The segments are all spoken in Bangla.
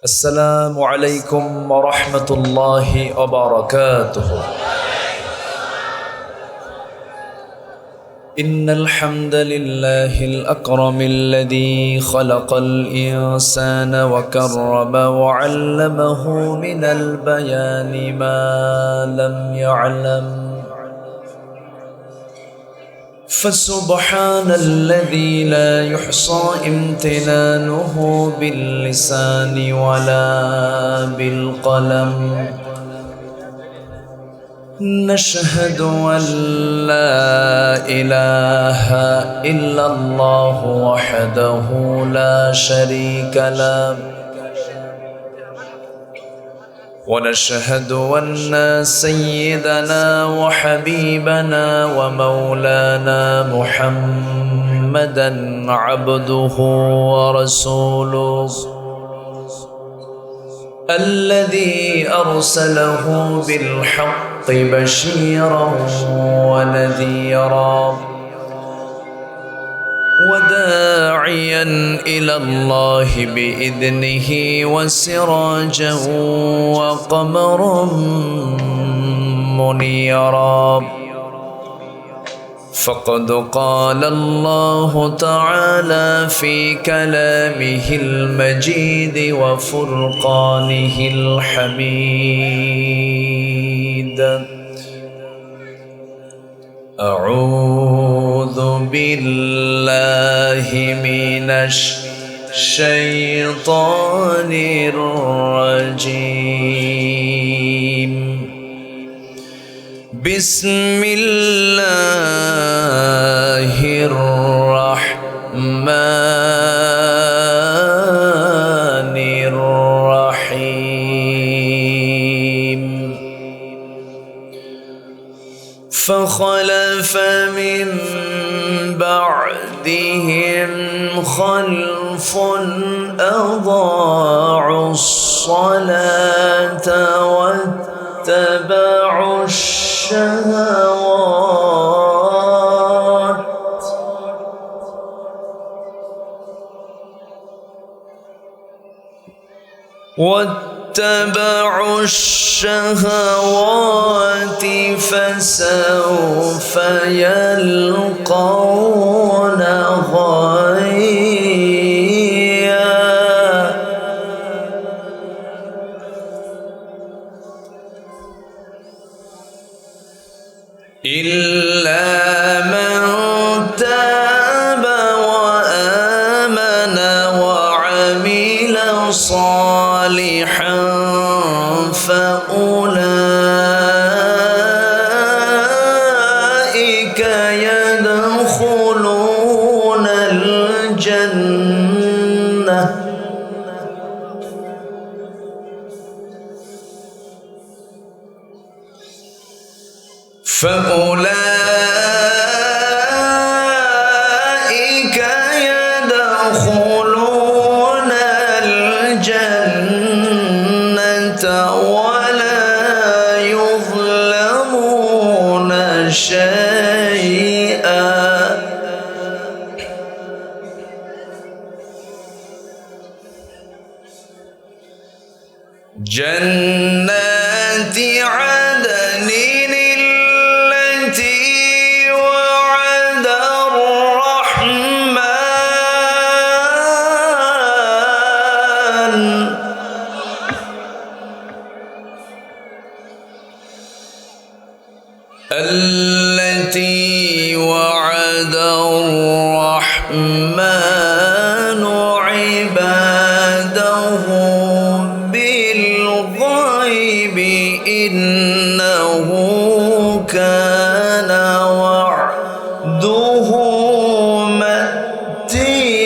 السلام عليكم ورحمة الله وبركاته. إن الحمد لله الأكرم الذي خلق الإنسان وكرم وعلمه من البيان ما لم يعلم، فسبحان الذي لا يحصى امتنانه باللسان ولا بالقلم. نشهد أن لا إله إلا الله وحده لا شريك له، ونشهد أن سيدنا وحبيبنا ومولانا محمدا عبده ورسوله الذي أرسله بالحق بشيرا ونذيرا وداعيا إلى الله بإذنه وسراجا وقمرا منيرا. فقد قال الله تعالى في كلامه المجيد وفرقانه الحميد: أعوذ بالله من الشيطان الرجيم. بسم الله الرحمن الرحيم. فخلف من بعدهم خلف أضاعوا الصلاة واتبعوا الشهوات فسوف يلقون غيا. إلا من تاب وآمن وعمل صالحا فأولئك يدخلون الجنة ولا يظلمون شيئا. جنات عدن التي وعد الرحمن عباده بالغيب إنه كان وعده مأتيا.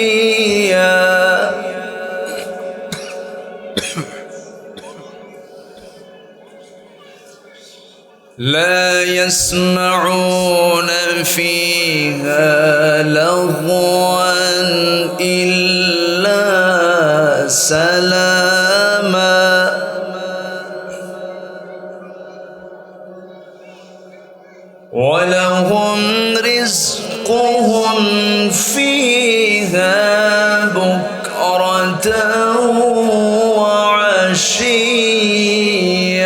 لا يسمعون فيها لغوا إلا سلاما ولهم رزقهم فيها بكرة وعشيا. وعشيا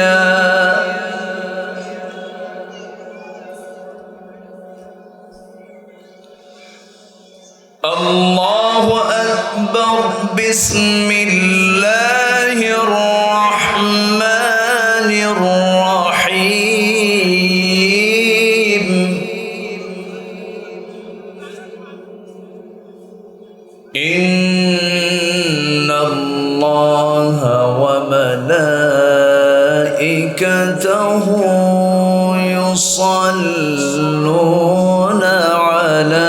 الله أكبر بسم الله الرحمن الرحيم إن الله وملائكته يصلون على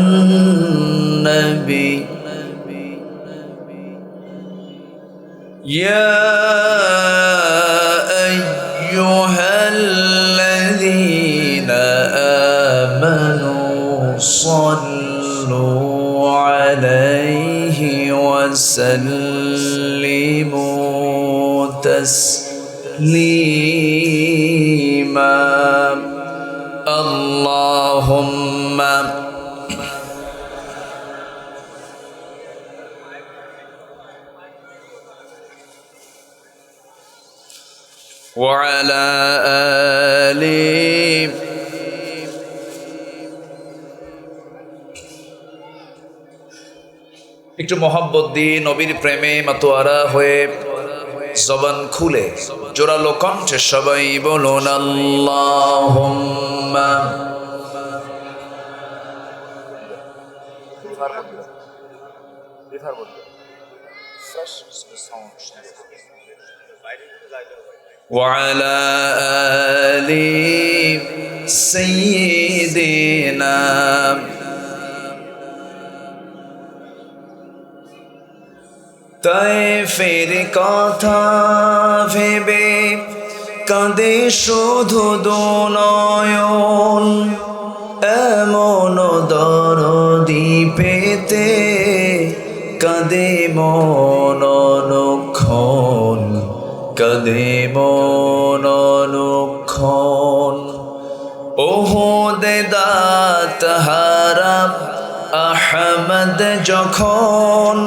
النبي يا أيها الذين آمنوا صلوا عليه وسلموا تسليما اللهم وعلى آله একটু মোহাব্বত দিয়ে নবীর প্রেমে মাতোয়ারা হয়ে জবান খুলে জোরালো কণ্ঠে সবাই বলুন আল্লাহুম্মা وعلى آل سيدنا তায়েফের কথা ভেবে কাঁদে শুধু দুনয়ন এমন দরদি পেতে কাঁদে মন অনুক্ষণ কাঁদে মন অনুক্ষণ ওহুদে দাঁত হারা আহমদ যখন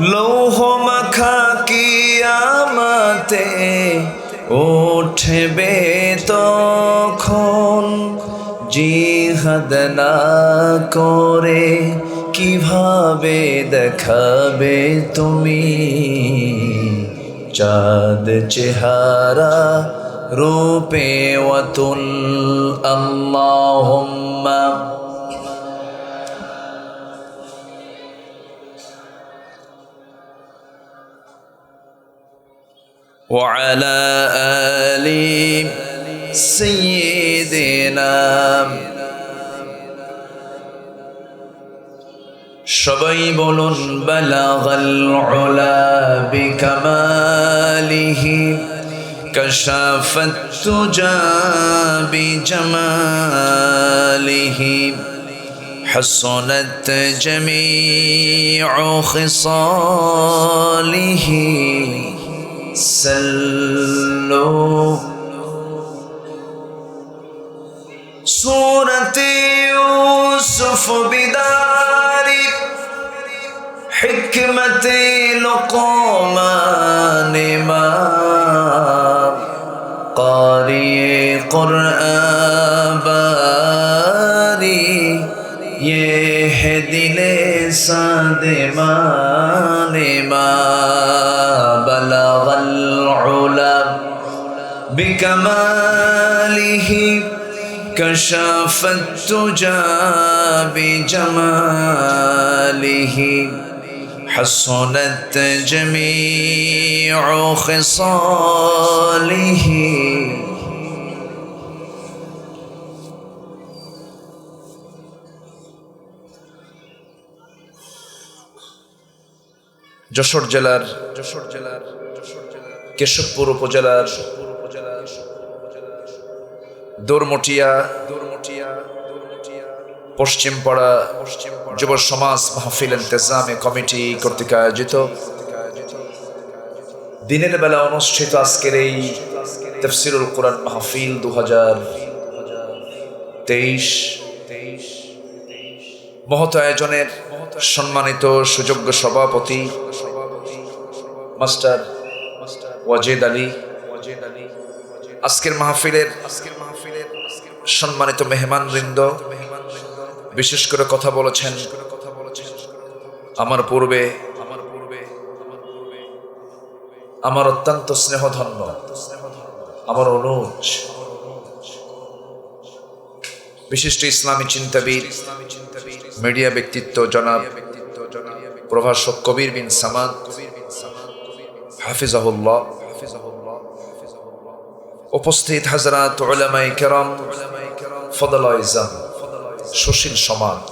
লৌহ মাখা কিয়ামতে উঠবে তখন জিহাদ না করে কিভাবে দেখাবে তুমি চাঁদ চেহারা রূপে ওয়াতুল আল্লাহুম্মা وعلى آل سيدنا সবাই বলুন বালাগাল উলা বিকামালিহি কাশাফাত তুজা বিজামালিহি حسنت جميع خصاله سلوا سورة يوسف بداري حكمة لقمان ما قارئ قرآن باري یہ دل صادمان ما بلغ العلا بكماله كشف التجا بجماله حسنت جميع خصاله যশোর জেলার কেশবপুর উপজেলার দোরমটিয়া পশ্চিমপাড়া যুব সমাজ মাহফিল ইন্তেজামে কমিটি কর্তৃক আয়োজিত দিনের বেলা অনুষ্ঠিত আজকের এই তাফসীরুল কুরআন মাহফিল 2023 মহৎ আয়োজনের সম্মানিত সুযোগ্য সভাপতি মাস্টার ওয়াজেদ আলী, আজকের মাহফিলের সম্মানিত মেহমানবৃন্দ, বিশেষ করে কথা বলেছেন আমার পূর্বে, আমার অত্যন্ত স্নেহধন্য, আমার অনুজ, বিশিষ্ট ইসলামী চিন্তাবিদ, মিডিয়া ব্যক্তিত্ব জনাব প্রভাষক কবির বিন সামাদ হাফিজাহুল্লাহ, উপস্থিত হাজরাত উলামায়ে কেরাম, ফদলায়ে ইজম, সুশীল সমাজ,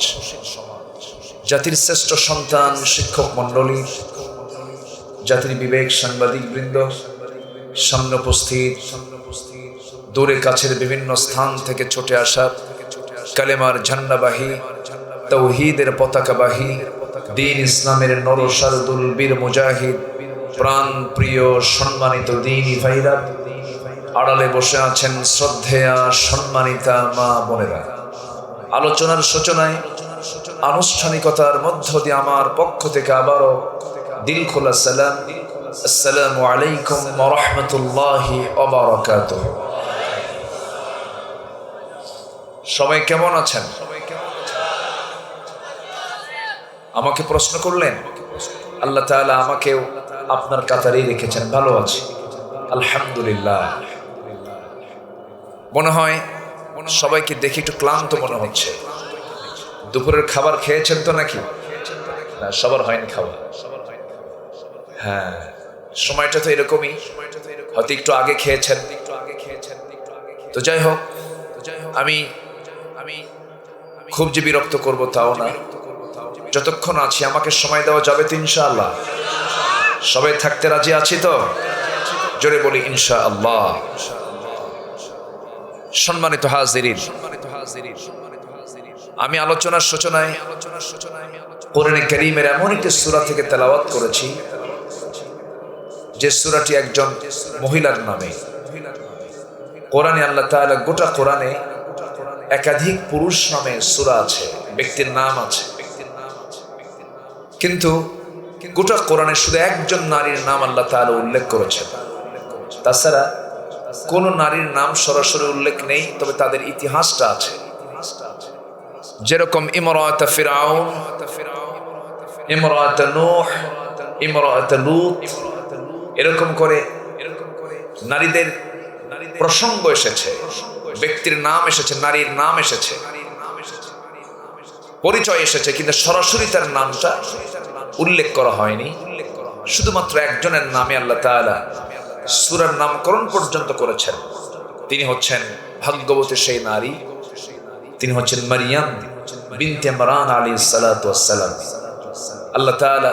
জাতির শ্রেষ্ঠ সন্তান, শিক্ষক মণ্ডলী, জাতির বিবেক, সাংবাদিক বৃন্দ, সামনে উপস্থিত, দূরে কাছের বিভিন্ন স্থান থেকে ছুটে আসা কালেমার ঝান্ডাবাহী, তাওহীদের পতাকাবাহী, দ্বীন ইসলামের নরসারদুল বীর মুজাহিদ, প্রাণ প্রিয় সম্মানিত দ্বীনী ভাইরা, আড়ালে বসে আছেন শ্রদ্ধেয়া সম্মানিতা মা বোনেরা, আলোচনার সূচনায় আনুষ্ঠানিকতার মধ্য দিয়ে আমার পক্ষ থেকে আবারও দিল খোলা সালাম, আসসালামু আলাইকুম ওয়া রাহমাতুল্লাহি ওয়া বারাকাতুহু। সবাই কেমন আছেন? আমাকে প্রশ্ন করলেন, আল্লাহ তাআলা আমাকেও আপনার কাতারেই রেখেছেন, ভালো আছি আলহামদুলিল্লাহ। মনে হয় সবাইকে দেখে একটু ক্লান্ত মনে হচ্ছে। দুপুরের খাবার খেয়েছেন তো নাকি? না, সবার হয়নি খাওয়া। হ্যাঁ, সময়টা তো এরকমই, হয়তো একটু আগে খেয়েছেন। তো যাই হোক, আমি খুব যে বিরক্ত করব তাও না, যতক্ষণ আছি আমাকে সময় দেওয়া যাবে তো ইনশাআল্লাহ? সবাই থাকতে রাজি আছি তো? জোরে বলি ইনশাআল্লাহ। সম্মানিত হাজিরিন, আমি আলোচনার সূচনায় কোরআনে কারীমের এমন একটি সূরা থেকে তেলাওয়াত করেছি যে সূরাটি একজন মহিলার নামে। কোরআনে আল্লাহ তাআলা গোটা কোরআনে একাধিক পুরুষ নামে সূরা আছে, ব্যক্তির নাম আছে, কিন্তু গোটা কোরআনে শুধু একজন নারীর নাম আল্লাহ তাআলা উল্লেখ করেছেন। তাছাড়া কোন নারীর নাম সরাসরি উল্লেখ নেই, তবে তাদের ইতিহাসটা আছে। যেরকম ইমরাত ফিরআউন, ইমরাত নূহ, ইমরাত লূত, এরকম করে নারীদের প্রসঙ্গ এসেছে, ব্যক্তির নাম এসেছে, নারীর নাম এসেছে, পরিচয় এসেছে, কিন্তু সরাসরি তার নামটা উল্লেখ করা হয়নি। শুধুমাত্র একজনের নামে আল্লাহ তাআলা সূরার নামকরণ পর্যন্ত করেছেন। তিনি হচ্ছেন ভাগ্যবতী সেই নারী, তিনি হচ্ছেন মারিয়াম বিনতে ইমরান আলাইহিস সালাতু ওয়াস সালাম। আল্লাহ তাআলা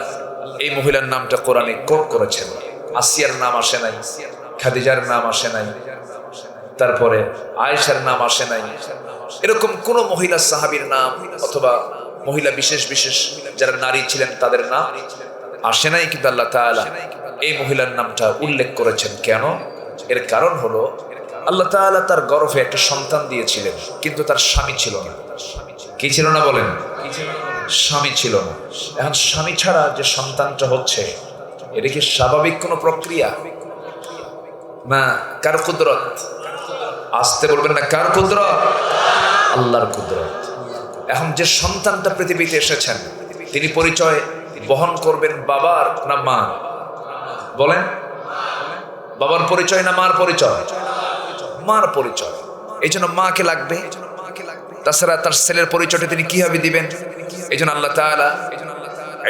এই মহিলার নামটা কোরআনে কোট করেছেন। আসিয়ার নাম আসে নাই, খাদিজার নাম আসে নাই, তারপরে আয়েশার নাম আসে নাই, এরকম কোন মহিলা সাহাবীর নাম অথবা মহিলা বিশেষ বিশেষ যারা নারী ছিলেন তাদের নাম আসে নাই, কিন্তু আল্লাহ তাআলা এই মহিলার নামটা উল্লেখ করেছেন। কেন? এর কারণ হলো আল্লাহ তাআলা তার গর্ভে একটা সন্তান দিয়েছিলেন, কিন্তু তার স্বামী ছিল না। কি ছিল না বলেন? স্বামী ছিল না। এখন স্বামী ছাড়া যে সন্তানটা হচ্ছে, এটা কি স্বাভাবিক কোনো প্রক্রিয়া না কার কুদরত? আসতে বলবেন না, কার কুদরত? আল্লাহর কুদরত। এখন যে সন্তানটা পৃথিবীতে এসেছেন, তিনি পরিচয় বহন করবেন বাবার না মা? বলেন, বাবার পরিচয় না মার পরিচয়? মার পরিচয়। এই জন্য মাকে লাগবে। তাছাড়া তার ছেলের পরিচয়টা তিনি কিভাবে দিবেন? এই জন্য আল্লাহ তাআলা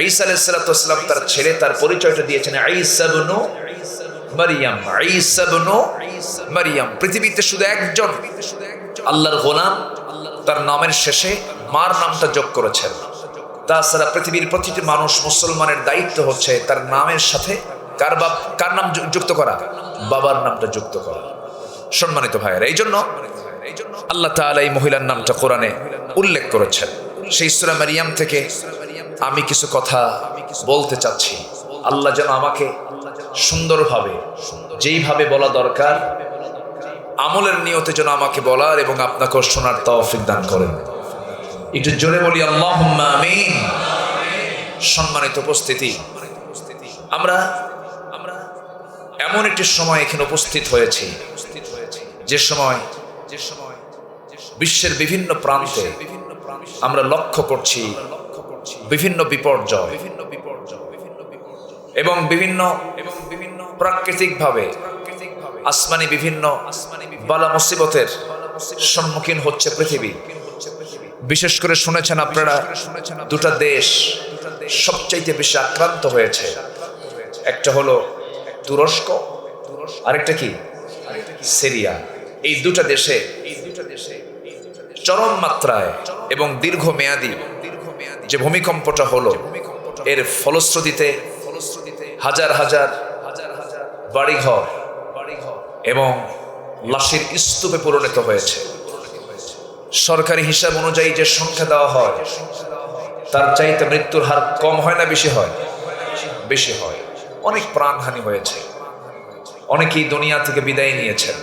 ঈসা আলাইহিস সালাতু ওয়াস সালাম তার ছেলে, তার পরিচয়টা দিয়েছেন ঈসা ইবনু মারইয়াম। ঈসা ইবনু মারইয়াম। পৃথিবীতে শুধু একজন আল্লাহর গোলাম তার নামের শেষে মার নামটা যোগ করেছেন। তাছাড়া পৃথিবীর প্রতিটি মানুষ, মুসলমানের দায়িত্ব হচ্ছে তার নামের সাথে কার নাম যুক্ত করা? বাবার নামটা যুক্ত করা। সম্মানিত ভাইয়েরা, এই জন্য আল্লাহ তাআলা এই মহিলার নামটা কোরআনে উল্লেখ করেছেন। সেই সূরা মারিয়াম থেকে আমি কিছু কথা বলতে চাচ্ছি। আল্লাহ যেন আমাকে সুন্দরভাবে, যেইভাবে বলা দরকার, আমলের নিয়তে যেন আমাকে বলার এবং আপনাকেও শোনার তৌফিক দান করেন। একটু জোরে বলি আল্লাহুম্মা আমিন। সম্মানিত উপস্থিতি, আমরা এমন একটি সময় এখানে উপস্থিত হয়েছি যে সময় বিশ্বের বিভিন্ন প্রান্তে আমরা লক্ষ্য করছি বিভিন্ন বিপর্যয় এবং বিভিন্ন প্রাকৃতিকভাবে আসমানি বিভিন্ন বালা মুসিবতের সম্মুখীন হচ্ছে পৃথিবী। বিশেষ করে শুনেছেন আপনারা, দুটা দেশ সবচাইতে বেশি আক্রান্ত হয়েছে। একটা হলো তুরস্ক, আরেকটা কি সিরিয়া। এই দুটা দেশে চরম মাত্রায় এবং দীর্ঘমেয়াদী যে ভূমিকম্পটা হলো, এর ফলশ্রুতিতে হাজার হাজার বাড়িঘর এবং লাশের স্তূপে পরিণত হয়েছে। সরকারি হিসাব অনুযায়ী যে সংখ্যা দেওয়া হয় তার চাইতে মৃত্যুর হার কম হয় না বেশি হয়? বেশি হয়। অনেক প্রাণহানি হয়েছে, অনেকেই দুনিয়া থেকে বিদায় নিয়েছেন।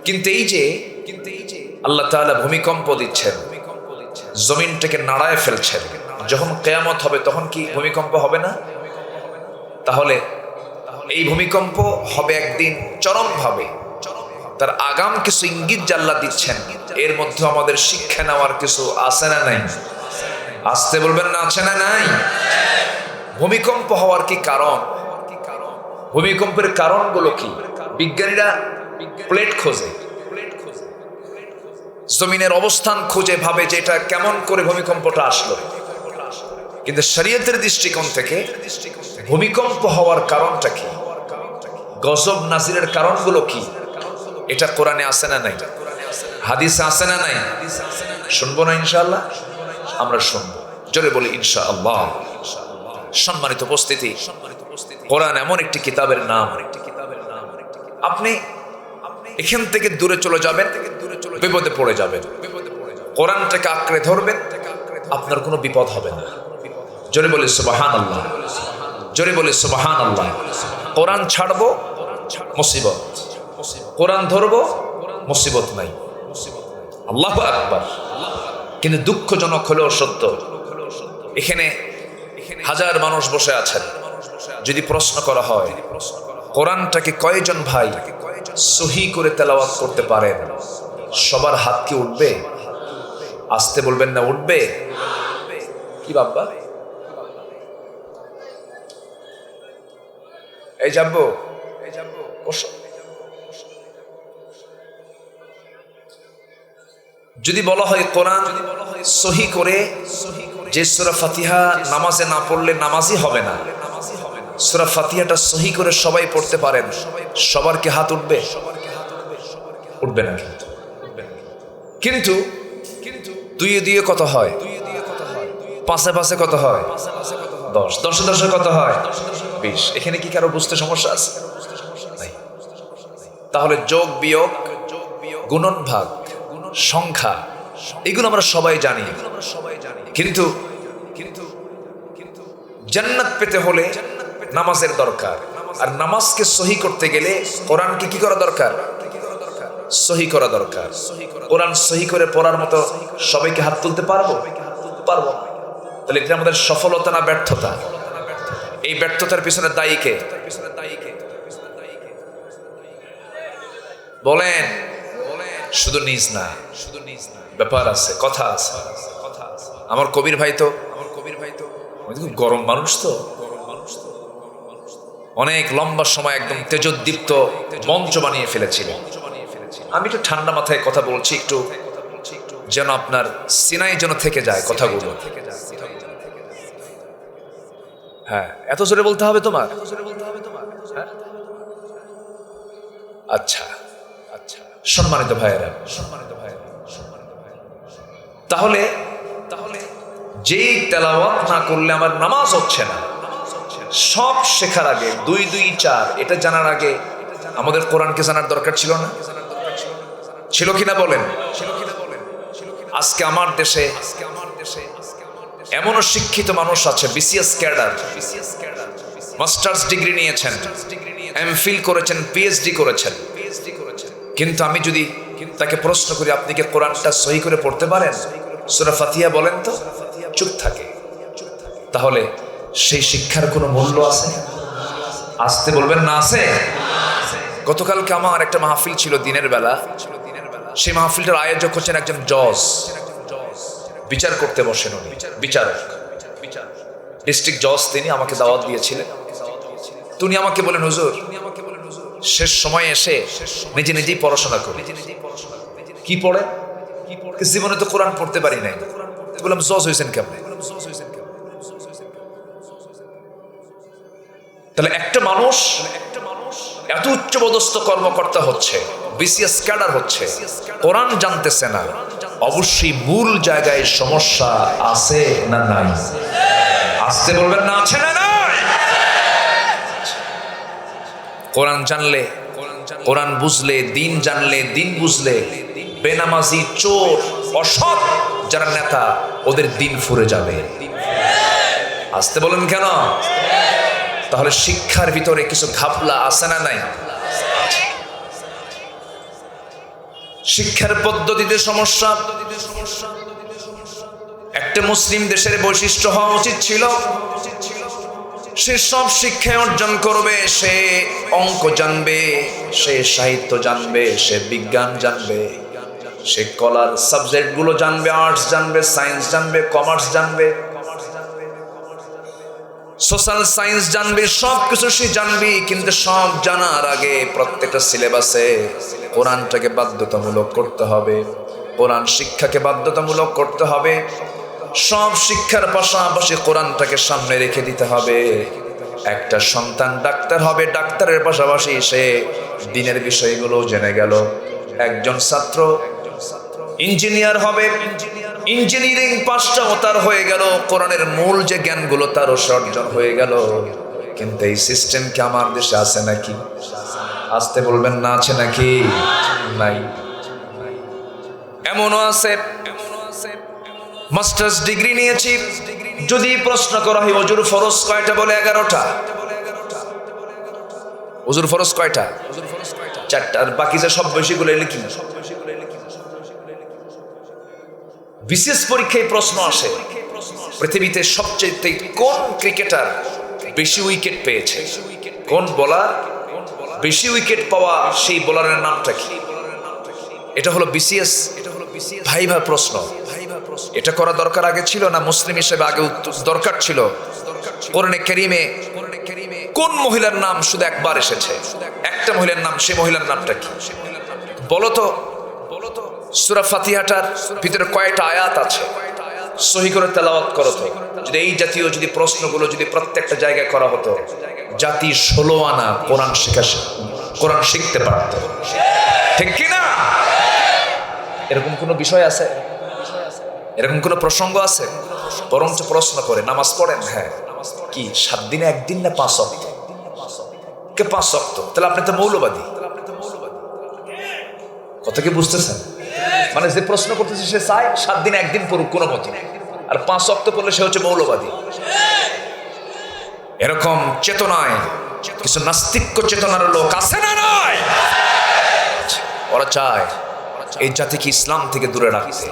কিন্তু এই যে আল্লাহ তাআলা ভূমিকম্প দিচ্ছেন, জমিনটাকে নাড়ায় ফেলছেন, যখন কিয়ামত হবে তখন কি ভূমিকম্প হবে না? তাহলে এই ভূমিকম্প হবে একদিন চরমভাবে। তার আগাম কিছু ইঙ্গিত আল্লাহ দিচ্ছেন, এর মধ্যে আমাদের শিক্ষা নেওয়ার কিছু আছে না নাই? আসতে বলবেন না, আছে না নাই? ভূমিকম্প হওয়ার কি কারণ? ভূমিকম্পের কারণগুলো কি? বিজ্ঞানীরা প্লেট খোঁজে, জমিনের অবস্থান খুঁজে, ভাবে যে এটা কেমন করে ভূমিকম্পটা আসলো। কিন্তু শরীয়তের দৃষ্টিকোণ থেকে ভূমিকম্প হওয়ার কারণটা কি, গজব নাজিরের কারণগুলো কি, এটা কোরআনে আছে না নাই? হাদিসে আছে না নাই? শুনবো না ইনশাআল্লাহ? আমরা শুনবো, জোরে বলি ইনশাআল্লাহ। সম্মানিত উপস্থিতি, কোরআন এমন একটি কিতাবের নাম, আপনি এখান থেকে দূরে চলে যাবেন, বিপদে পড়ে যাবেন। কোরআনটাকে আঁকড়ে ধরবেন, আপনার কোনো বিপদ হবে না। জোরে বলি সুবহানাল্লাহ, জোরে বলি সুবহানাল্লাহ। কোরআন ছাড়বো মুসিবত, কোরআন ধরবো মুসিবত নাই। আল্লাহু আকবার। কিন্তু দুঃখজনক হলেও সত্য, এখানে হাজার মানুষ বসে আছেন। যদি প্রশ্ন করা হয় কোরআনটাকে কয়জন ভাই সহি করে তেলাওয়াত করতে পারেন, সবার হাত কি উঠবে? আসতে বলবেন না, উঠবে? কি বাবা, এই যাবো, যদি বলা হয় কোরআন সহি করে, যে সূরা ফাতিহা নামাজে না পড়লে নামাজই হবে না, সূরা ফাতিহাটা সহি করে সবাই পড়তে পারেন, সবার কি হাত উঠবে? উঠবে না। কিন্তু দুইয়ে দুইয়ে কত হয়? পাঁচে পাঁচে কত হয়? 10, 10 10 কত হয়? 20। এখানে কি কারো বুঝতে সমস্যা আছে? তাহলে যোগ বিয়োগ, গুণন ভাগ, সংখ্যা, এগুলো আমরা সবাই জানি। কিন্তু জান্নাত পেতে হলে নামাজের দরকার, আর নামাজকে সহি করতে গেলে কোরআনকে কি করা দরকার? সহি করা দরকার। কোরআন সহি করে পড়ার মতো সবাইকে হাত তুলতে পারবো? পারবো। তাহলে এটা আমাদের সফলতা না ব্যর্থতা? এই ব্যর্থতার পিছনে দায়ী কে? বলেন। শুধু নিজ না, ব্যাপার আছে, কথা আছে। আমার কবির ভাই তো খুব গরম মানুষ, তো অনেক লম্বা সময় একদম তেজোদ্দীপ্ত মঞ্চ বানিয়ে ফেলেছিলেন। আমি একটু ঠান্ডা মাথায় কথা বলছি, একটু যেন আপনার সিনাই যেন থেকে যায় কথাগুলো। হ্যাঁ, এত জোরে বলতে হবে তোমার? আচ্ছা আচ্ছা, সম্মানিত ভাইয়েরা, তাহলে যেই তেলাওয়াত না করলে আমার নামাজ হচ্ছে না, সব শেখার আগে 2 2 4 এটা জানার আগে আমাদের কোরআনকে জানার দরকার ছিল না? ছিল কিনা বলেন? আজকে আমার দেশে এমনও শিক্ষিত মানুষ আছে, বিসিএস ক্যাডার, মাস্টার্স ডিগ্রি নিয়েছেন, এমফিল করেছেন, পিএইচডি করেছেন, কিন্তু আমি যদি তাকে প্রশ্ন করি আপনি কি কোরআনটা সহি করে পড়তে পারেন, সূরা ফাতিহা বলেন তো, চুপ থাকে। তাহলে সেই শিক্ষার কোনো মূল্য আছে? আসতে বলবেন না আছে। গতকালকে আমার একটা মাহফিল ছিল দিনের বেলা, সেই মাহফিলটার আয়োজক হচ্ছেন একজন জজ, বিচার করতে বসেন উনি, বিচারক, ডিস্ট্রিক্ট জজ। তিনি আমাকে দাওয়াত দিয়েছিলেন। তিনি আমাকে বলেন, হুজুর শেষ সময়ে এসে নিজে নিজেই পড়াশোনা করি। কি পড়ে? জীবনে তো কোরআন পড়তে পারি নাই। বললাম জজ হয়েছেন কেমন? তাহলে একটা মানুষ এত উচ্চপদস্থ কর্মকর্তা হচ্ছে, বিসিএস ক্যাডার হচ্ছে, কোরআন জানতেছে না, অবশ্যই মূল জায়গায় সমস্যা আছে না নাই? আসতে বলবেন না আছে না নাই? কোরআন জানলে, কোরআন বুঝলে, দিন জানলে, দিন বুঝলে, বেনামাজি, চোর, অসৎ যারা নেতা, ওদের দিন ফুরে যাবে। আসতে বলেন কেন? তাহলে শিক্ষার ভিতরে কিছু ঘাপলা আছে না নাই? শিক্ষার পদ্ধতিতে সমস্যা। একটা মুসলিম দেশের বৈশিষ্ট্য হওয়া উচিত ছিল, সে সব শিক্ষা অর্জন করবে, সে অঙ্ক জানবে, সে সাহিত্য জানবে, সে বিজ্ঞান জানবে, সে কলার সাবজেক্টগুলো জানবে, আর্টস জানবে, সায়েন্স জানবে, কমার্স জানবে, সোশ্যাল সায়েন্স জানবে, সব কিছু সে জানবে। কিন্তু সব জানার আগে প্রত্যেকটা সিলেবাসে কোরআনটাকে বাধ্যতামূলক করতে হবে, কোরআন শিক্ষাকে বাধ্যতামূলক করতে হবে। সব শিক্ষার পাশাপাশি কোরআনটাকে সামনে রেখে দিতে হবে। একটা সন্তান ডাক্তার হবে, ডাক্তারের পাশাপাশি সে দিনের বিষয়গুলো জেনে গেল। একজন ছাত্র ইঞ্জিনিয়ার হবে, ইঞ্জিনিয়ারিং পাশটাও তার হয়ে গেল, কোরআনের মূল যে জ্ঞানগুলো তারও অর্জন হয়ে গেল। কিন্তু এই সিস্টেম কি আমার দেশে আছে নাকি? আসতে বলবেন না আছে নাকি? নাই। এমনও আছে মাস্টার্স ডিগ্রি নিয়েছি, যদি প্রশ্ন করা হয় হুজুর ফরজ কয়টা, বলে 11টা। হুজুর ফরজ কয়টা? 4টা। আর বাকি যে সব বেশিগুলো লিখি। বিশেষ পরীক্ষায় প্রশ্ন আসে, পৃথিবীতে সবচেয়ে কোন ক্রিকেটার বেশি উইকেট পেয়েছে, কোন বোলার বেশি উইকেট পাওয়া, সেই বোলারের নামটা কি? এটা হলো বিসিএস ভাইভা প্রশ্ন। এটা করা দরকার আগে ছিল না? মুসলিম হিসেবে আগে দরকার ছিল। কোরআনে কারীমে কোন মহিলার নাম শুধু একবার এসেছে? একটা মহিলার নাম, সেই মহিলার নামটা কি বলো তো? সূরা ফাতিহাটার ভিতরে কয়টা আয়াত আছে? সহি করে তেলাওয়াত করো তো। যদি এই জাতীয় যদি প্রশ্নগুলো যদি প্রত্যেকটা জায়গায় করা হতো, জাতি 16 আনা কোরআন শিখতে পারত। ঠিক কি না? এরকম কোনো বিষয় আছে? এরকম কোনো প্রসঙ্গ আছে? বরঞ্চ প্রশ্ন করে নামাজ পড়েন, হ্যাঁ কি 7 দিনে 1 দিন না 5 ওয়াক্ত? কে 5 ওয়াক্ত? তাহলে আপনি তো মৌলবাদী। কথা কি বুঝতেছেন? মানে যে প্রশ্ন করতেছে সে চায় 7 দিন 1 দিন পড়ুক কোনো মতে, আর 5 ওয়াক্ত পড়লে সে হচ্ছে মৌলবাদী। এরকম চেতনায় কিছু নাস্তিক্য চেতনার লোক আছে না নয়? ওরা চায় এই জাতিকে ইসলাম থেকে দূরে রাখতে।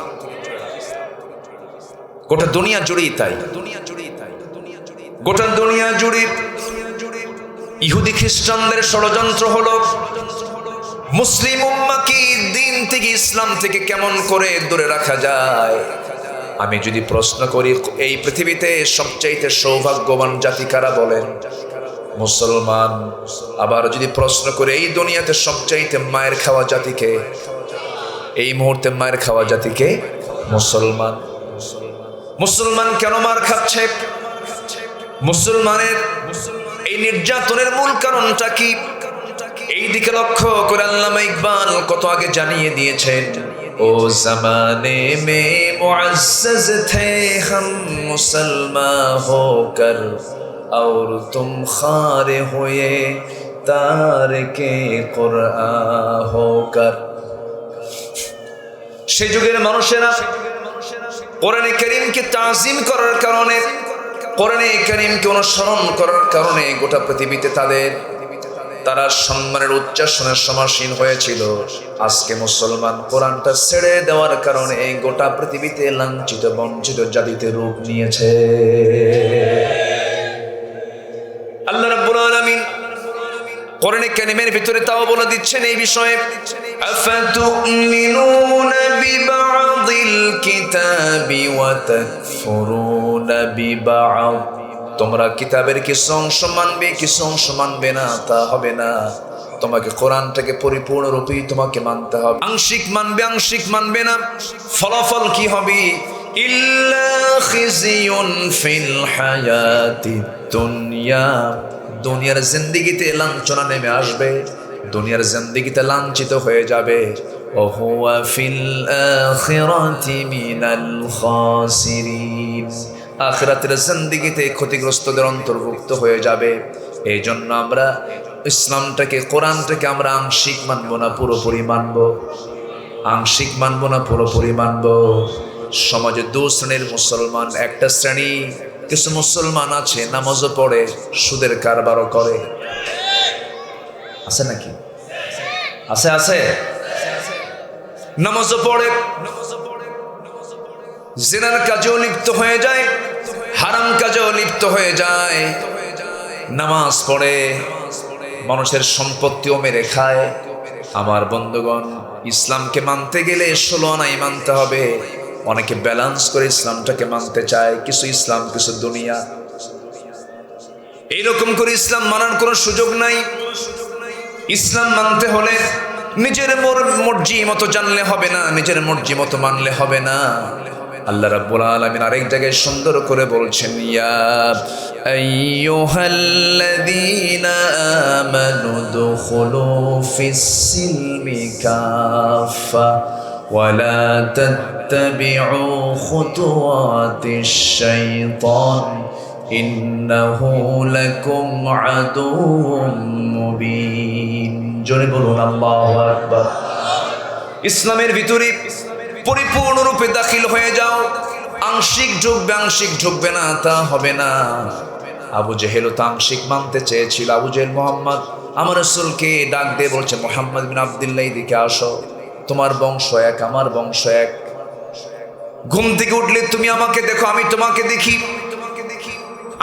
গোটা দুনিয়া জুড়েই তাই, গোটা দুনিয়া জুড়ে ইহুদি খ্রিস্টানদের ষড়যন্ত্র হলো মুসলিম উম্মাহকে দিন থেকে, ইসলাম থেকে কেমন করে দূরে রাখা যায়। আমি যদি প্রশ্ন করি এই পৃথিবীতে সবচাইতে সৌভাগ্যবান জাতি কারা বলেন? মুসলমান। আবার যদি প্রশ্ন করে এই দুনিয়াতে সবচাইতে মায়ের খাওয়া জাতিকে, এই মুহূর্তে মায়ের খাওয়া জাতিকে? মুসলমান। মুসলমান কেন মার খাচ্ছে? মুসলমানের এই নির্যাতনের মূল কারণটা কি? এই দিকে লক্ষ্য করে আল্লামা ইকবাল কত আগে জানিয়ে দিয়েছেন, ও জামানে মে মুআজ্জাজ থে হাম মুসলমান হোকর और तुम खारे हुए तारके कुरआन होकर। সে যুগের মানুষেরা কোরআনে কারীমকে তাজিম করার কারণে, কোরআনে কারীমকে অনুসরণ করার কারণে গোটা পৃথিবীতে তারা সম্মানের উচ্চাসনের সমাসীন হয়েছিল। আজকে মুসলমান কোরআনটা ছেড়ে দেওয়ার কারণে গোটা পৃথিবীতে লাঞ্ছিত বঞ্চিত জাতিতে রূপ নিয়েছে। আল্লাহ রাব্বুল আলামিন কোরআনে কারীমের ভিতরে তাও বলে দিচ্ছেন এই বিষয়ে, আফাতুমিনুনা বিবাযিল কিতাবি ওয়া তাকফুরুনা বিবা'দ, তোমরা কিতাবের কিছু অংশ মানবে কিছু অংশ মানবে না, তা হবে না। তোমাকে কোরআনটাকে পরিপূর্ণরূপেই তোমাকে মানতে হবে। আংশিক মানবে আংশিক মানবে না, ফলাফল কি হবে? ইল্লা খিজিয়ুন ফিল হায়াতিদ দুনিয়া, দুনিয়ার জিন্দেগিতে লাঞ্ছনা নেমে আসবে, দুনিয়ার জিন্দেগিতে লাঞ্ছিত হয়ে যাবে। ওয়া হুয়া ফিল আখিরাতি মিনাল খাসিরিন, আখিরাতের জিন্দেগিতে ক্ষতিগ্রস্তদের অন্তর্ভুক্ত হয়ে যাবে। এই জন্য আমরা ইসলামটাকে, কোরআনটাকে আমরা আংশিক মানবো না পুরোপুরি মানবো, আংশিক মানবো না পুরোপুরি মানবো। সমাজে দু শ্রেণীর মুসলমান, একটা শ্রেণী কিছু মুসলমান আছে নামাজও পড়ে সুদের কারবারও করে, আছে নাকি? আছে আছে, নামাজও পড়ে, জিনার কাজেও লিপ্ত হয়ে যায়, হারাম কাজেও লিপ্ত হয়ে যায়, নামাজ পড়ে, মানুষের সম্পত্তিও মেরে খায়। আমার বন্ধুগণ, ইসলামকে মানতে গেলে 16 আনাই মানতে হবে। অনেকে ব্যালেন্স করে ইসলামটাকে মানতে চায়, কিছু ইসলাম কিছু দুনিয়া। এইরকম করে ইসলাম মানার কোনো সুযোগ নাই। ইসলাম মানতে হলে নিজের মর্জি মতো জানলে হবে না, নিজের মর্জি মতো মানলে হবে না। আল্লাহ রাব্বুল আলামিন আরেক জায়গায় সুন্দর করে বলছেন, ইয়া আইয়ুহাল্লাযীনা আমানু দুখুলু ফিস-সিলমি কাফা ওয়া লা তাত্তাবি'উ খুতুওয়াতিশ শাইতান ইন্নাহু লাকুম আদুউম মুবিন। জোরে বলুন আল্লাহু আকবার। ইসলামের ভিতরে পরিপূর্ণরূপে দাখিল হয়ে যাও। আংশিক ঢুকবে আংশিক ঢুকবে না, তা হবে না। আবু জেহেলও তো আংশিক মানতে চেয়েছিল। আবু জেহেল মুহাম্মদ আমার রাসূলকে ডাক দিয়ে বলছে, মুহাম্মদ বিন আব্দুল্লাহ দিকে আসো, তোমার বংশ এক আমার বংশ এক। ঘুম থেকে উঠলে তুমি আমাকে দেখো, আমি তোমাকে দেখি।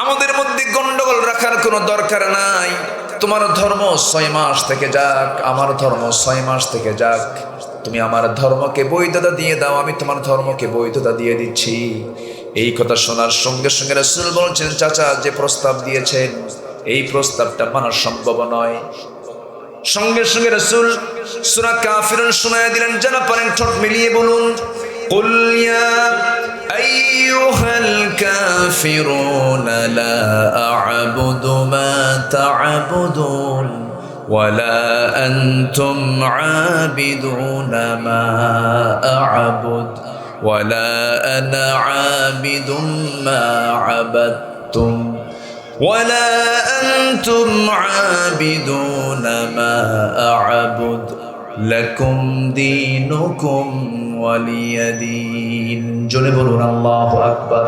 আমাদের মধ্যে গন্ডগোল রাখার কোনো দরকার নাই। তোমার ধর্ম 6 মাস থেকে যাক, আমার ধর্ম 6 মাস থেকে যাক, তুমি আমার ধর্মকে বৈধতা দিয়ে দাও, আমি তোমার ধর্মকে বৈধতা দিয়ে দিচ্ছি। এই কথা শোনার সঙ্গে সঙ্গে রাসূল বলছেন, চাচা যে প্রস্তাব দিয়েছেন এই প্রস্তাবটা মানা সম্ভব নয়। সঙ্গে সঙ্গে রাসূল সূরা কাফিরুন শোনায় দিলেন। যারা পারেন ঠোঁট মিলিয়ে বলুন, কুল ইয়া আইয়ুহাল কাফিরুনা লা আ'বুদু মা তা'বুদুন ওয়ালা আনতুম আবিদুনা মা আ'বুদ ওয়ালা আনা আবিদুম মা আবাদতুম ওয়ালা আনতুম আবিদুনা মা আ'বুদ লাকুম দীনুকুম ওয়ালিয়া দীন। জোরে বলুন আল্লাহু আকবার।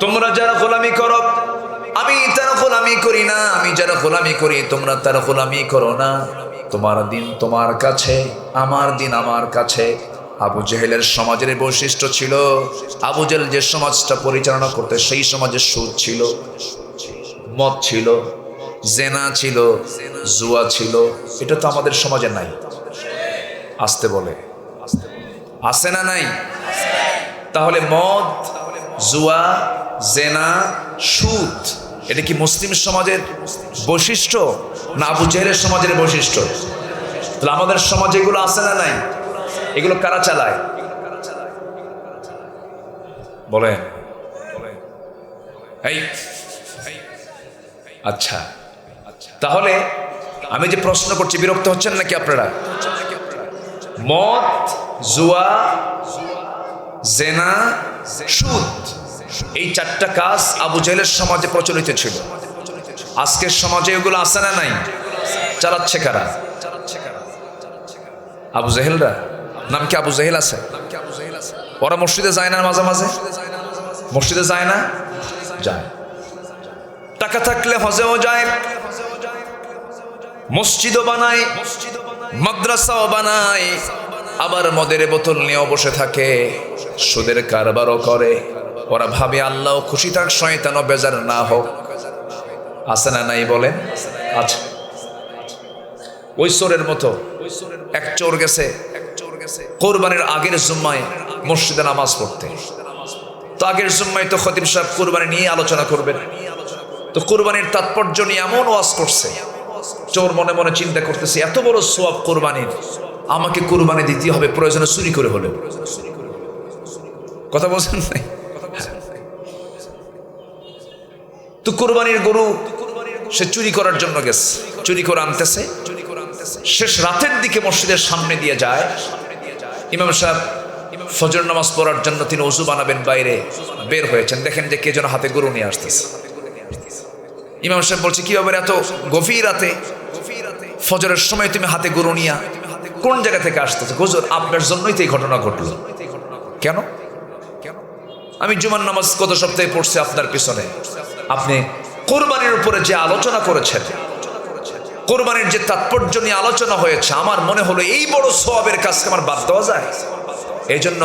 তোমরা যারা গোলামি করো আমি তার গোলামি করি না, আমি যারা গোলামি করি তোমরা তার গোলামি করো না। তোমার দিন তোমার কাছে, আমার দিন আমার কাছে। আবু জেহেলের সমাজের বৈশিষ্ট্য ছিল, আবু জেহেল যে সমাজটা পরিচালনা করতে সেই সমাজে সুদ ছিল, মদ ছিল, জেনা ছিল, জুয়া ছিল। এটা তো আমাদের সমাজে নাই। আসতে বলে আছে না নাই? তাহলে মদ, জুয়া, জেনা, সুদ এটা কি মুসলিম সমাজের বৈশিষ্ট্য না আবু জেহেলের সমাজের বৈশিষ্ট্য? তাহলে আমাদের সমাজে এগুলো আছে না নাই? এগুলো কারা চালায় বলেন? এই আচ্ছা, তাহলে আমি যে প্রশ্ন করছি বিরক্ত হচ্ছেন নাকি আপনারা? মদ, জুয়া, জেনা, সুদ এই 4টা কাজ আবু জেহেলের সমাজে প্রচলিত ছিল। আজকের সমাজে এগুলো আছে না নাই? চালাচ্ছে কারা? আবু জেহেলরা। নাম কি আবু জেহেল আছে? ওরা মসজিদে যায় না মাঝে মাঝে? মসজিদে যায় না? যায়। টাকা থাকলে হজেও যায়, মসজিদও বানায়, মাদ্রাসাও বানায়, আবার মদের বোতল নিয়েও বসে থাকে, সুদের কারবারও করে। ওরা ভাবে আল্লাহ খুশি থাক, শয়তানও বেজার না হোক। আছে না নাই বলেন? আচ্ছা, ওই চোরের মতো এক চোর গেছে কোরবানির আগের জুম্মায় মসজিদে নামাজ পড়তে। তো আগের জুম্মায় তো খতিব সাহেব কোরবানি নিয়ে আলোচনা করবেন, তো কোরবানির তাৎপর্য নিয়ে এমন ওয়াজ করছে, চোর মনে মনে চিন্তা করতেছে এত বড় সওয়াব কোরবানির, আমাকে কোরবানি দিতে হবে, প্রয়োজনে চুরি করে হলেও। কথা বলছেন নাই? তো কোরবানির গরু সে চুরি করার জন্য গেছে, চুরি করে আনতেছে। শেষ রাতের দিকে মসজিদের সামনে দিয়ে যায়। ইমাম সাহেব ফজর নামাজ পড়ার জন্য তিনি ওযু বানাবেন, বাইরে বের হয়েছেন, দেখেন যে কে যেন হাতে গরু নিয়ে আসতেছে। ইমাম সাহেব বলছে কি ব্যাপার, এত গভীর রাতে ফজরের সময় তুমি হাতে গরু নিয়া কোন জায়গা থেকে আসতেছে? হুজুর আপনার জন্যই তো এই ঘটনা ঘটলো। কেন? আমি জুমার নামাজ গত সপ্তাহে পড়ছি আপনার পিছনে, আপনি কোরবানির উপরে যে আলোচনা করেছেন, কোরবানির যে তাৎপর্য নিয়ে আলোচনা হয়েছে, আমার মনে হলো এই বড় সওয়াবের কাজকে আমার বাদ দেওয়া যায়, এই জন্য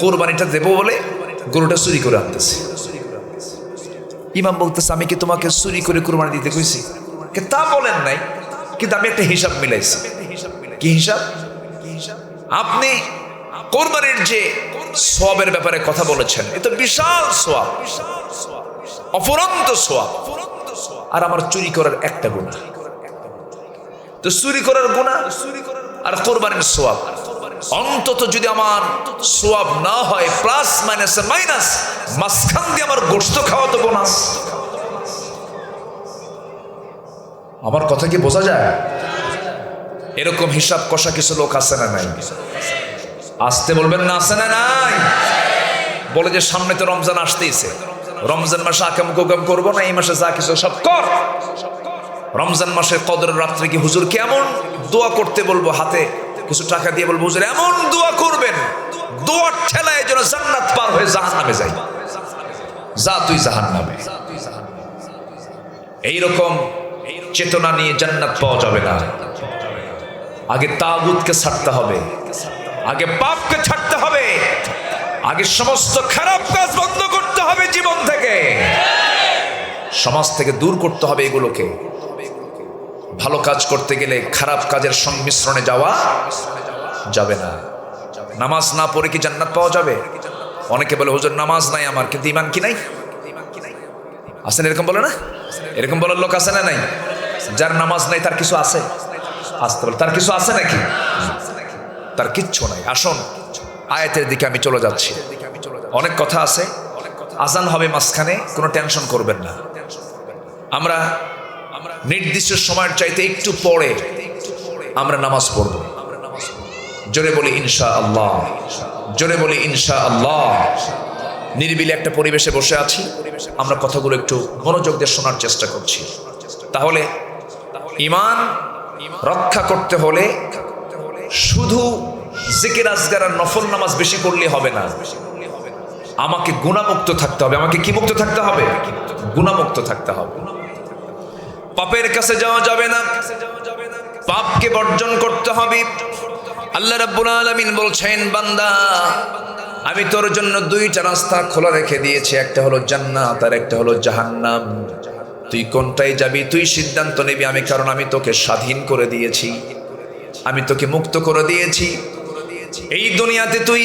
কোরবানিটা দেবো বলে গরুটা চুরি করে আনতেছি। ইমাম বলতেছে আমি কি তোমাকে চুরি করে কোরবানি দিতে কইছি? তা বলেন নাই, কিন্তু আমি একটা হিসাব মিলাইছি। কি হিসাব? আপনি কোরবানির যে সওয়াবের ব্যাপারে কথা বলেছেন, এ তো বিশাল সওয়াব, অফুরন্ত সওয়াব, আর আমার চুরি করার একটা গুনাহ। তো চুরি করার গুনাহ আর কোরবানির সওয়াব, অন্তত যদি আমার সওয়াব না হয় প্লাস মাইনাস মাইনাস, মাঝখান দিয়ে আমার গোশত খাওয়া তো বোনাস। আমার কথা কি বোঝা যায়? এরকম হিসাব কষা কিছু লোক আছে না নাই? আসতে বলবেন না, আছে না নাই? বলে যে সামনে তো রমজান আসতেইছে, রমজান মাসে আকাম কুকাম করবো না, এই মাসে যা কিছু সব কর। রমজান মাসের কদরের রাত্রে কি হুজুর কেমন দোয়া করতে বলবো, হাতে কিছু টাকা দিয়ে বলবো হুজুর এমন দোয়া করবেন, দোয়ার ঠেলায় যেন জান্নাত পার হয়ে জাহান্নামে যাই, যা তুই জাহান্নামে। এইরকম চেতনা নিয়ে জান্নাত পাওয়া যাবে না। আগে তাগুতকে ছাড়তে হবে, আগে পাপকে ছাড়তে হবে, আগে সমস্ত খারাপ কাজ বন্ধ করতে হবে জীবন থেকে, সমাজ থেকে দূর করতে হবে এগুলোকে। ভালো কাজ করতে গেলে খারাপ কাজের সংমিশ্রণে যাওয়া যাবে না। নামাজ না পড়ে কি জান্নাত পাওয়া যাবে? অনেকে বলে হুজুর নামাজ নাই আমার, কিন্তু ঈমান কি নাই? আছেন এরকম বলে না? এরকম বলার লোক আছে না নাই? যার নামাজ নাই তার কিছু আছে? আসতে বলে তার কিছু আছে নাকি? তার কিচ্ছু নাই। আসুন আয়াতের দিকে আমি চলে যাচ্ছি, অনেক কথা আছে। আজান হবে মাঝখানে, কোনো টেনশন করবেন না। আমরা নির্দিষ্ট সময়ের চাইতে একটু পরে আমরা নামাজ পড়ব। জোরে বলি ইনশাআল্লাহ, জোরে বলি ইনশাআল্লাহ। নিরিবিলি একটা পরিবেশে বসে আছি, আমরা কথাগুলো একটু মনোযোগ দিয়ে শোনার চেষ্টা করছি। তাহলে ঈমান রক্ষা করতে হলে শুধু জিকির আজগার আর নফল নামাজ বেশি পড়লে হবে না, আমাকে গুনাহমুক্ত থাকতে হবে। আমাকে কি মুক্ত থাকতে হবে? গুনাহমুক্ত থাকতে হবে। পাপের কাছে যাওয়া যাবে না, পাপকে বর্জন করতে হবে। আল্লাহ রাব্বুল আলামিন বলছেন, বান্দা আমি তোর জন্য দুইটা রাস্তা খোলা রেখে দিয়েছি, একটা হলো জান্নাত আর একটা হলো জাহান্নাম। তুই কোনটায় যাবি তুই সিদ্ধান্ত নিবি। আমি কারণ আমি তোকে স্বাধীন করে দিয়েছি, আমি তোকে মুক্ত করে দিয়েছি। এই দুনিয়াতে তুই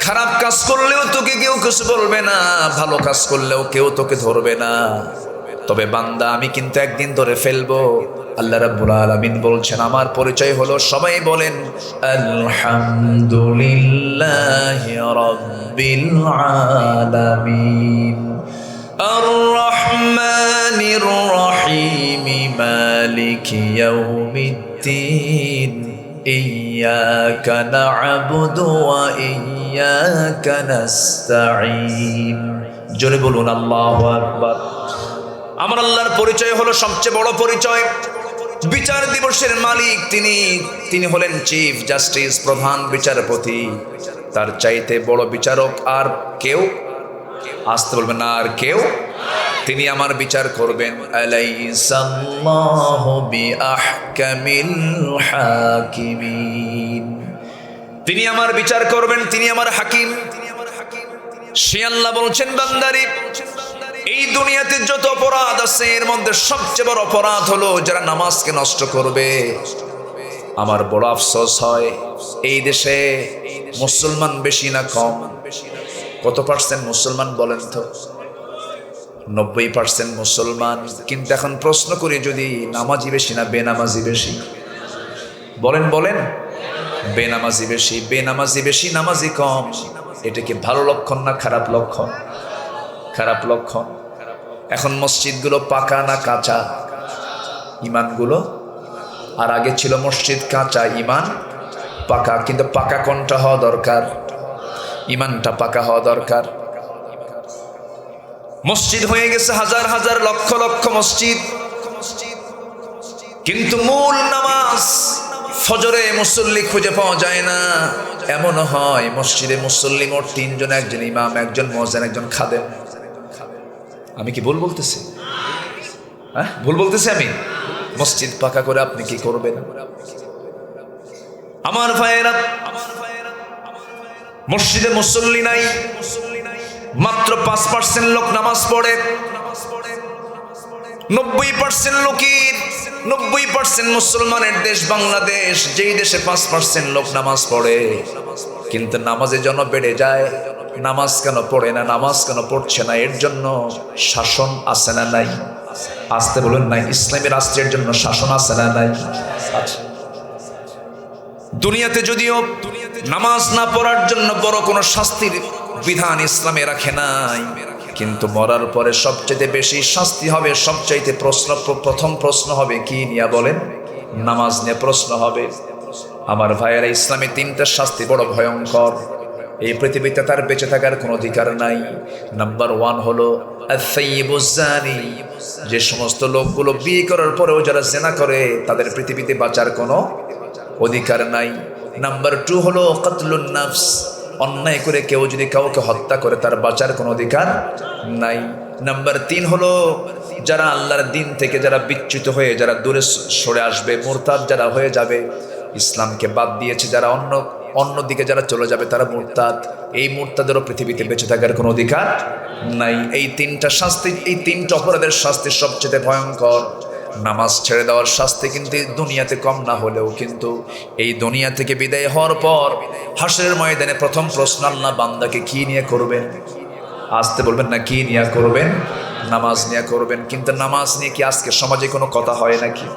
খারাপ কাজ করলেও তোকে কেউ কিছু বলবে না, ভালো কাজ করলেও কেউ তোকে ধরবে না। তবে বান্দা আমি কিন্তু একদিন ধরে ফেলবো। আল্লাহ রাব্বুল আলামিন বলছেন, আমার পরিচয় হলো, সবাই বলেন আলহামদুলিল্লাহি রাব্বিল আলামিন আর রহমানির রহিম মালিকি ইয়াউমিদ্দিন ইয়্যাকা না'বুদু ওয়া ইয়্যাকা নাস্তাঈন। জোরে বলুন আল্লাহু আকবার। আমার আল্লাহর পরিচয় হলো সবচেয়ে বড় পরিচয়। বিচার দিবসের মালিক তিনি হলেন চিফ জাস্টিস, প্রধান বিচারপতি। তার চাইতে বড় বিচারক আর কেউ, আসতে বলবেন না, আর কেউ। তিনি আমার বিচার করবেন। আলাইসাল্লাহু বিআহকামিল হাকিমিন। তিনি আমার বিচার করবেন, তিনি আমার হাকিম। সে আল্লাহ বলছেন, বান্দারে এই দুনিয়াতে যত অপরাধ আছে এর মধ্যে সবচেয়ে বড় অপরাধ হলো যারা নামাজকে নষ্ট করবে। আমার বড় আফসোস হয়, এই দেশে মুসলমান বেশি না কম? কত পার্সেন্ট মুসলমান বলেন তো? 90% মুসলমান। কিন্তু এখন প্রশ্ন করি, যদি নামাজি বেশি না বেনামাজি বেশি? বলেন বলেন। বেনামাজি বেশি। বেনামাজি বেশি, নামাজি কম। এটা কি ভালো লক্ষণ না খারাপ লক্ষণ? খারাপ লক্ষণ। এখন মসজিদগুলো পাকা না কাঁচা? ইমানগুলো। আর আগে ছিল মসজিদ কাঁচা, ইমান পাকা। কিন্তু পাকা কোনটা হওয়া দরকার? ইমানটা পাকা হওয়া দরকার। মসজিদ হয়ে গেছে হাজার হাজার লক্ষ লক্ষ মসজিদ, কিন্তু মূল নামাজ ফজরে মুসল্লি খুঁজে পাওয়া যায় না। এমন হয় মসজিদে মুসল্লি মোট 3 জন, একজন ইমাম, একজন মুয়াজ্জিন, একজন খাদেম। আমি কি ভুল বলতেছি? হ্যাঁ, ভুল বলতেছি আমি? মসজিদ পাকা করে আপনি কি করবেন? আমার ভাইয়েরা, মসজিদে মুসল্লি নাই, মাত্র 5% লোক নামাজ পড়ে। 90% লোকের, 90% মুসলমানের দেশ বাংলাদেশ, যেই দেশে 5% লোক নামাজ পড়ে, কিন্তু নামাজের জন্য বেড়ে যায়। নামাজ কেন পড়ে না, নামাজ কেন পড়ছে না? এর জন্য শাসন আছে না নাই? আসতে বলুন নাই। ইসলামী রাষ্ট্রের জন্য শাসন আছে না নাই? আছে। দুনিয়াতে যদিও নামাজ না পড়ার জন্য বড় কোনো শাস্তির বিধান ইসলামে রাখে নাই, কিন্তু মরার পরে সবচেয়ে বেশি শাস্তি হবে, সবচাইতে প্রথম প্রশ্ন হবে কি নিয়ে বলেন? নামাজ নিয়ে প্রশ্ন হবে। আমার ভাইয়েরা, ইসলামে 3টা শাস্তি বড় ভয়ঙ্কর। এই পৃথিবীতে তার বেঁচে থাকার কোনো অধিকার নাই। নাম্বার 1 হলো আস-সাইয়্যিবুজ জানি, যে সমস্ত লোকগুলো বিয়ে করার পরেও যারা জিনা করে, তাদের পৃথিবীতে বাঁচার কোনো অধিকার নাই। নাম্বার 2 হলো কাতলুন নাফস, অন্যায় করে কেউ যদি কাউকে হত্যা করে, তার বাঁচার কোনো অধিকার নাই। নাম্বার 3 হলো যারা আল্লাহর দিন থেকে যারা বিচ্যুত হয়ে যারা দূরে সরে আসবে, মুরতাদ যারা হয়ে যাবে, ইসলামকে বাদ দিয়েছে যারা, অন্যদিকে যারা চলে যাবে, তারা মুরতাদ। এই মুরতাদেরও পৃথিবীতে বেঁচে থাকার কোনো অধিকার নাই। এই 3টা শাস্তি, এই 3টা অপরাধের শাস্তি সবচেয়ে ভয়ঙ্কর। নামাজ ছেড়ে দেওয়ার শাস্তি কিন্তু দুনিয়াতে কম না হলেও, কিন্তু এই দুনিয়া থেকে বিদায় হওয়ার পর হাসরের ময়দানে প্রথম প্রশ্ন আল্লাহ বান্দাকে কি নিয়ে করবেন? আসতে বলবেন না, কি নিয়ে করবেন? নামাজ নিয়ে করবেন। কিন্তু নামাজ নিয়ে কি আজকে সমাজে কোনো কথা হয় নাকি?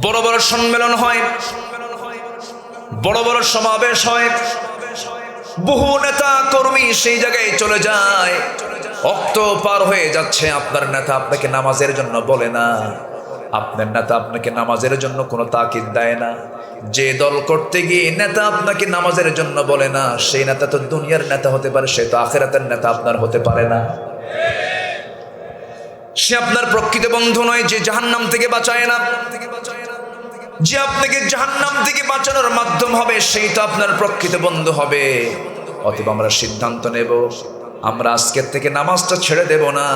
বড় বড় সম্মেলন হয়, বড় বড় সমাবেশ হয়, বহু নেতা কর্মী সেই জায়গায় চলে যায়। অক্ত পার হয়ে যাচ্ছে, আপনার নেতা আপনাকে নামাজের জন্য বলে না, আপনার নেতা আপনাকে নামাজের জন্য কোনো তাকিদ দেয় না। যে দল করতে গিয়ে নেতা আপনাকে নামাজের জন্য বলে না, সেই নেতা তো দুনিয়ার নেতা হতে পারে, সে তো আখিরাতের নেতা আপনার হতে পারে না। সে আপনার প্রকৃত বন্ধু নয়, যে জাহান্নাম থেকে বাঁচায় না। যে আপনাকে জাহান্নাম থেকে বাঁচানোর মাধ্যম হবে, সেই তো আপনার প্রকৃত বন্ধু হবে। অতএব আমরা সিদ্ধান্ত নেব, আমরা আজকের থেকে নামাজটা ছেড়ে দেব না,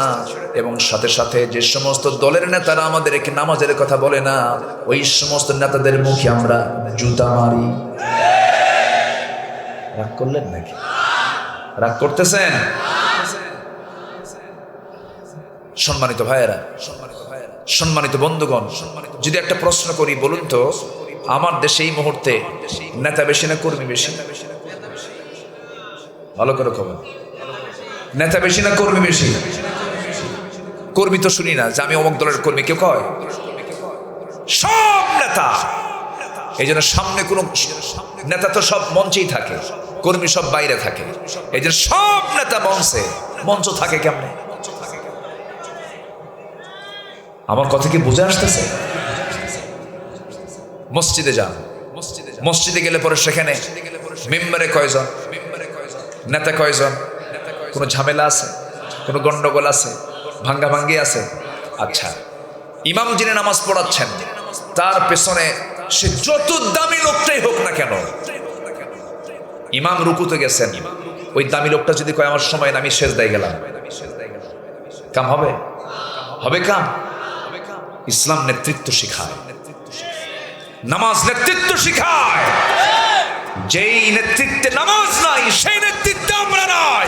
এবং সাথে সাথে যে সমস্ত দলের নেতারা আমাদেরকে নামাজের কথা বলে না, ওই সমস্ত নেতাদের মুখে আমরা জুতা মারি। রাগ করলেন নাকি? রাগ করতেছেন? সম্মানিত ভাইয়েরা, সম্মানিত বন্ধুগণ, যদি একটা প্রশ্ন করি, বলুন তো আমার দেশে এই মুহূর্তে নেতা বেশি না কর্মী বেশি? ভালো করে খবর, নেতা বেশি না কর্মী বেশি? কর্মী তো শুনি না যে আমি অমুক দলের কর্মী, কেউ কয়? সব নেতা। এই জন্য সামনে কোনো নেতা তো সব মঞ্চেই থাকে, কর্মী সব বাইরে থাকে। এই জন্য সব নেতা মঞ্চে, মঞ্চ থাকে কেমনে? আমার কথা কি বুঝে আসতেছে? মসজিদে যান, মসজিদে গেলে পরে সেখানে মেম্বারে কয়জন, নেতা কয়জন? কোনো ঝামেলা আছে? কোনো গন্ডগোল আছে? ভাঙ্গাভাঙ্গি আছে? আচ্ছা, ইমাম যিনি নামাজ পড়াচ্ছেন, তার পেছনে সে যত দামি লোকটাই হোক না কেন, ইমাম রুকুতে গেছেন, ওই দামি লোকটা যদি কয় আমার সময় না, আমি সেজদায় গেলাম, কাম হবে? হবে কাম? ইসলাম নেতৃত্ব শিখায়, নামাজ নেতৃত্ব শিখায়। যেই নেতৃত্বে নামাজ নাই, সেই নেতৃত্বে আমরা নাই।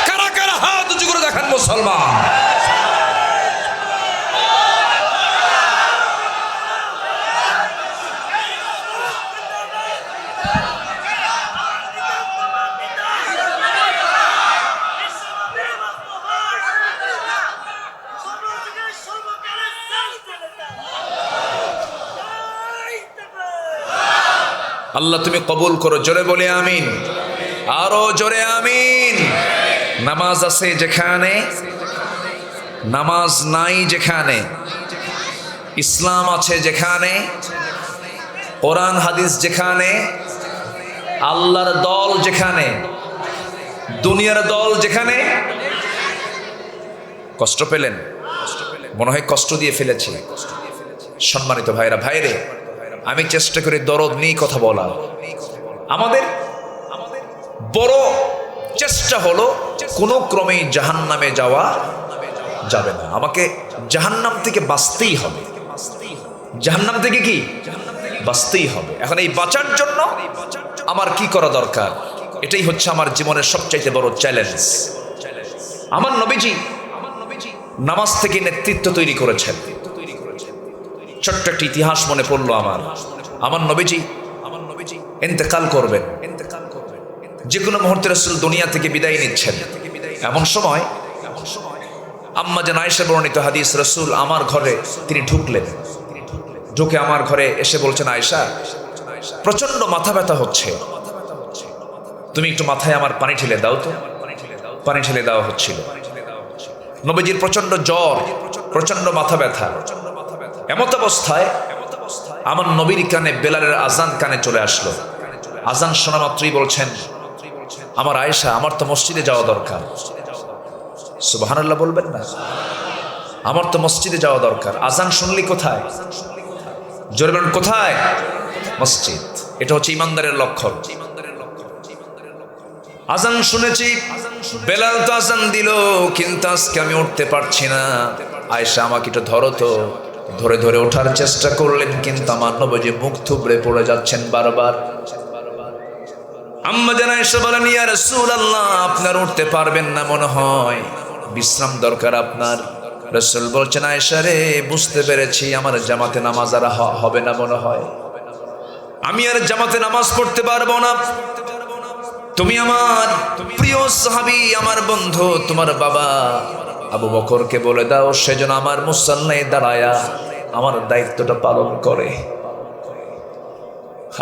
কারা কারা হাত উঁচু করে দেখান মুসলমান? আল্লাহ তুমি কবুল করো, জোরে বলে আমিন, আরো জোরে আমিন। নামাজ আছে যেখানে, নামাজ নাই যেখানে, ইসলাম আছে যেখানে, কোরআন হাদিস যেখানে, আল্লাহর দল যেখানে, দুনিয়ার দল যেখানে। কষ্ট পেলেন? মনে হয় কষ্ট দিয়ে ফেলেছি। সম্মানিত ভাইরা, ভাইরে, আমি চেষ্টা করি দরদ নিয়ে কথা বলা। আমাদের বড় চেষ্টা হলো কোনো ক্রমেই জাহান্নামে যাওয়া যাবে না। আমাকে জাহান্নাম থেকে বাঁচতেই হবে। জাহান্নাম থেকে কি বাঁচতেই হবে। এখন এই বাঁচার জন্য আমার কি করা দরকার? এটাই হচ্ছে আমার জীবনের সবচাইতে বড় চ্যালেঞ্জ। আমার নবীজি নামাজ থেকে নেতৃত্ব তৈরি করেছেন। ছোট্ট একটি ইতিহাস মনে পড়লো আমার নবীজি ইন্তেকাল করবেন, যে কোনো মুহূর্তে রাসূল দুনিয়া থেকে বিদায় নিচ্ছেন। এমন সময় আম্মা জান আয়েশা বর্ণিত হাদিস, রাসূল আমার ঘরে তিনি ঢুকলেন। ঢুকে আমার ঘরে এসে বলছেন, আয়েশা প্রচন্ড মাথা ব্যথা হচ্ছে, তুমি একটু মাথায় আমার পানি ঢেলে দাও তো। পানি ঢেলে দেওয়া হচ্ছিল। নবীজির প্রচন্ড জ্বর, প্রচন্ড মাথা ব্যথা। এমত অবস্থায় আমার নবীর কানে বেলালের আজান কানে চলে আসলো। আজান শোনা মাত্রই বলছেন, আমার আয়েশা, আমার তো মসজিদে যাওয়া দরকার। সুবহানাল্লাহ বলবেন না? আমার তো মসজিদে যাওয়া দরকার। আজান শুনলি কোথায়? জোরে বলেন কোথায়? মসজিদ। এটা হচ্ছে ইমানদারের লক্ষণ। আজান শুনেছি, বেলাল তো আজান দিল, কিন্তু আজকে আমি উঠতে পারছি না। আয়েশা আমাকে একটু ধরো তো। ধরে ধরে ওঠার চেষ্টা করলেন, কিন্তু আমার নবীজি মুখ থুবড়ে পড়ে যাচ্ছেন বারবার। আম্মা জান আয়েশা বলেন, ইয়া রাসূলুল্লাহ, আপনার উঠতে পারবেন না মনে হয়, বিশ্রাম দরকার আপনার। রাসূল বলছেন, আয়েশা রে, বুঝতে পেরেছি আমার জামাতে নামাজ আর হবে না মনে হয়, আমি আর জামাতে নামাজ পড়তে পারবো না। তুমি আমার প্রিয় সাহাবী, আমার বন্ধু, তোমার বাবা আবু বকরকে বলে দাও সেজন্য আমার মুসাল্লায় দাঁড়ায়া আমার দায়িত্বটা পালন করে।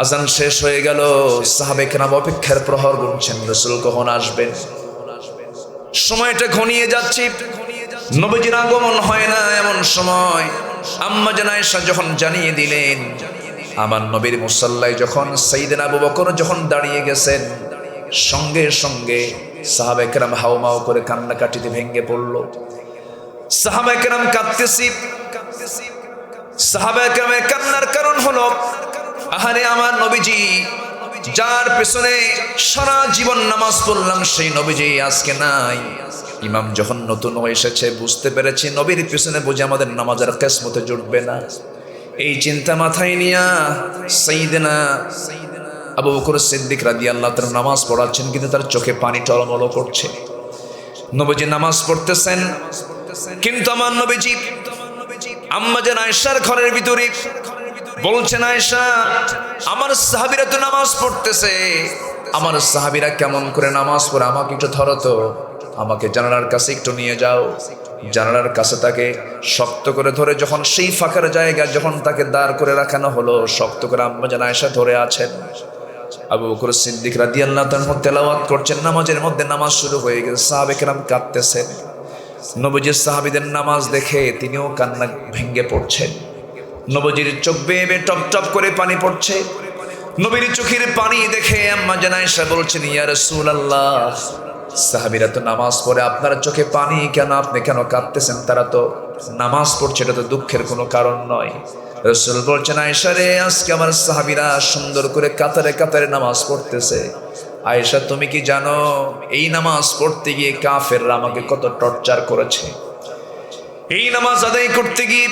আজান শেষ হয়ে গেল, সাহাবে কেরাম অপেক্ষার প্রহর গুনছেন, রাসূল কখন আসবেন। সময়টা ঘনিয়ে যাচ্ছে, নবীজির আগমন হয় না। এমন সময় আম্মা জান আয়েশা যখন জানিয়ে দিলেন, আমার নবীর মুসাল্লায় যখন সাইয়েদনা আবু বকর যখন দাঁড়িয়ে গেছেন, সঙ্গে সঙ্গে সাহাবে কেরাম হাউমাউ করে কান্নাকাটিতে ভেঙে পড়ল। সাহাবে কেরাম কাঁদতেছি। সাহাবে কেরামের কান্নার কারণ হলো, আহারে আমার নবীজি, যার পেছনে সারা জীবন নামাজ পড়লাম, সেই নবীজি আজকে নাই। ইমাম যখন নতুন হয়ে এসেছে, বুঝতে পেরেছি নবীর পেছনে বুঝে আমাদের নামাজের কিসমতে জুটবে না। এই চিন্তা মাথায় নিয়া সাইয়েদনা আবু বকর সিদ্দিক রাদিয়াল্লাহু তাআলা নামাজ পড়াচ্ছেন, কিন্তু তার চোখে পানি টলমল করছে। নবীজি নামাজ পড়তেছেন, কিন্তু আমার নবীজি আম্মা জান আয়েশার ঘরের ভিতরে বলছেন, আয়েশা, আমার সাহাবীরা তো নামাজ পড়তেছে, আমার সাহাবীরা কেমন করে নামাজ পড়ে, আমাকে একটু ধরো তো, আমাকে জানালার কাছে একটু নিয়ে যাও। জানালার কাছে তাকে শক্ত করে ধরে যখন সেই ফাঁকার জায়গা যখন তাকে দাঁড় করে রাখানো হলো, শক্ত করে আম্মা জান আয়েশা ধরে আছেন। আবু বকর সিদ্দিক রাদিয়াল্লাহু তাআলা তেলাওয়াত করছেন, নামাজের মধ্যে নামাজ শুরু হয়ে গেছে, সাহাবে কেরাম কাঁদতেছেন। নবীজির সাহাবীদের নামাজ দেখে তিনিও কান্না ভেঙে পড়ছেন। নবীজির চোখ বেয়ে বেয়ে টপ টপ করে পানি পড়ছে। নবীর চোখের পানি দেখে আম্মা জান আয়েশা বলছেন, ইয়া রাসূলুল্লাহ, সাহাবীরা তো নামাজ পড়ে, আপনার চোখে পানি কেন, আপনি কেন কাঁদতেছেন? তারা তো নামাজ পড়ছে, এটা তো দুঃখের কোনো কারণ নয়। রাসূল বলছেন, আয়েশা রে, আজকে আমার সাহাবীরা সুন্দর করে কাতারে কাতারে নামাজ পড়তেছে। আয়েশা, তুমি কি জানো এই নামাজ পড়তে গিয়ে কাফেররা আমাকে কত টর্চার করেছে? এই নামাজ আদায় করতে গিয়ে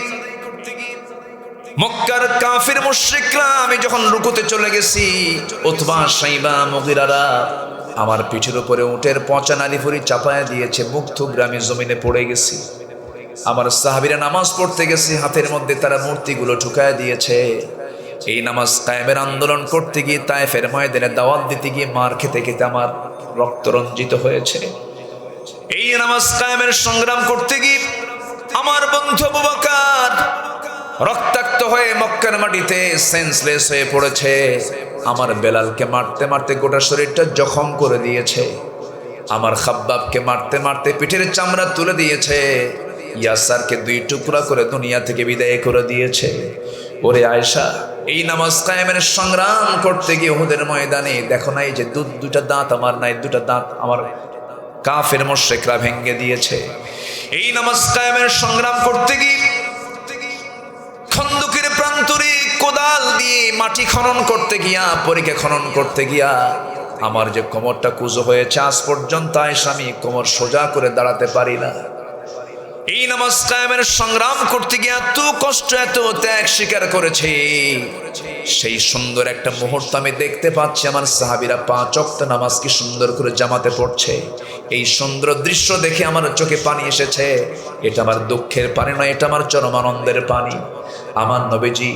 মক্কার কাফির মুশরিকরা, আমি যখন রুকুতে চলে গেছি, উতবা, শাইবা, মুগীরারা আমার পিঠের উপরে উটের পচা নালিফুরি চাপায়া দিয়েছে, মুখ থুবড়ে আমি জমিনে পড়ে গেছি। আমার সাহাবীরা নামাজ পড়তে গেছে, হাতের মধ্যে তারা মূর্তিগুলো ঢুকায় দিয়েছে। এই নামাজ কায়েমের আন্দোলন করতে গিয়ে, তায়েফের ময়দানে দাওয়াত দিতে গিয়ে মার খেতে খেতে আমার রক্ত রঞ্জিত হয়েছে। এই নামাজ কায়েমের সংগ্রাম করতে গিয়ে আমার বন্ধু আবু বকর রক্তাক্ত হয়ে মক্কার মাটিতে সেন্সলেস হয়ে পড়েছে। আমার বেলালকে মারতে মারতে গোটা শরীরটা জখম করে দিয়েছে, আমার খাব্বাবকে মারতে মারতে পিঠের চামড়া তুলে দিয়েছে, ইয়াসারকে 2 টুকরা করে দুনিয়া থেকে বিদায় করে দিয়েছে। ওরে আয়েশা, এই নামাজ কায়েমের সংগ্রাম করতে গিয়ে উহুদের ময়দানে দেখো না, এই যে দুটা দাঁত আমার নাই, 2টা দাঁত আমার কাফের মুশরিকরা ভেঙে দিয়েছে। এই নামাজ কায়েমের সংগ্রাম করতে গিয়ে খন্দকের প্রান্তরে কোদাল দিয়ে মাটি খনন করতে গিয়া, পরীক্ষা খনন করতে গিয়া আমার যে কোমরটা কুঁজো হয়েছে, আজ পর্যন্ত আয়েশা আমি কোমর সোজা করে দাঁড়াতে পারি না। এই নামাজ কায়েমের সংগ্রাম করতে গিয়ে এত কষ্ট, এত ত্যাগ স্বীকার করেছে। সেই সুন্দর একটা মুহূর্ত আমি দেখতে পাচ্ছি, আমার সাহাবীরা 5 ওয়াক্ত নামাজ কি সুন্দর করে জামাতে পড়ছে। এই সুন্দর দৃশ্য দেখে আমার চোখে পানি এসেছে। এটা আমার দুঃখের পানি নয়, এটা আমার চরম আনন্দের পানি। আমার নবীজি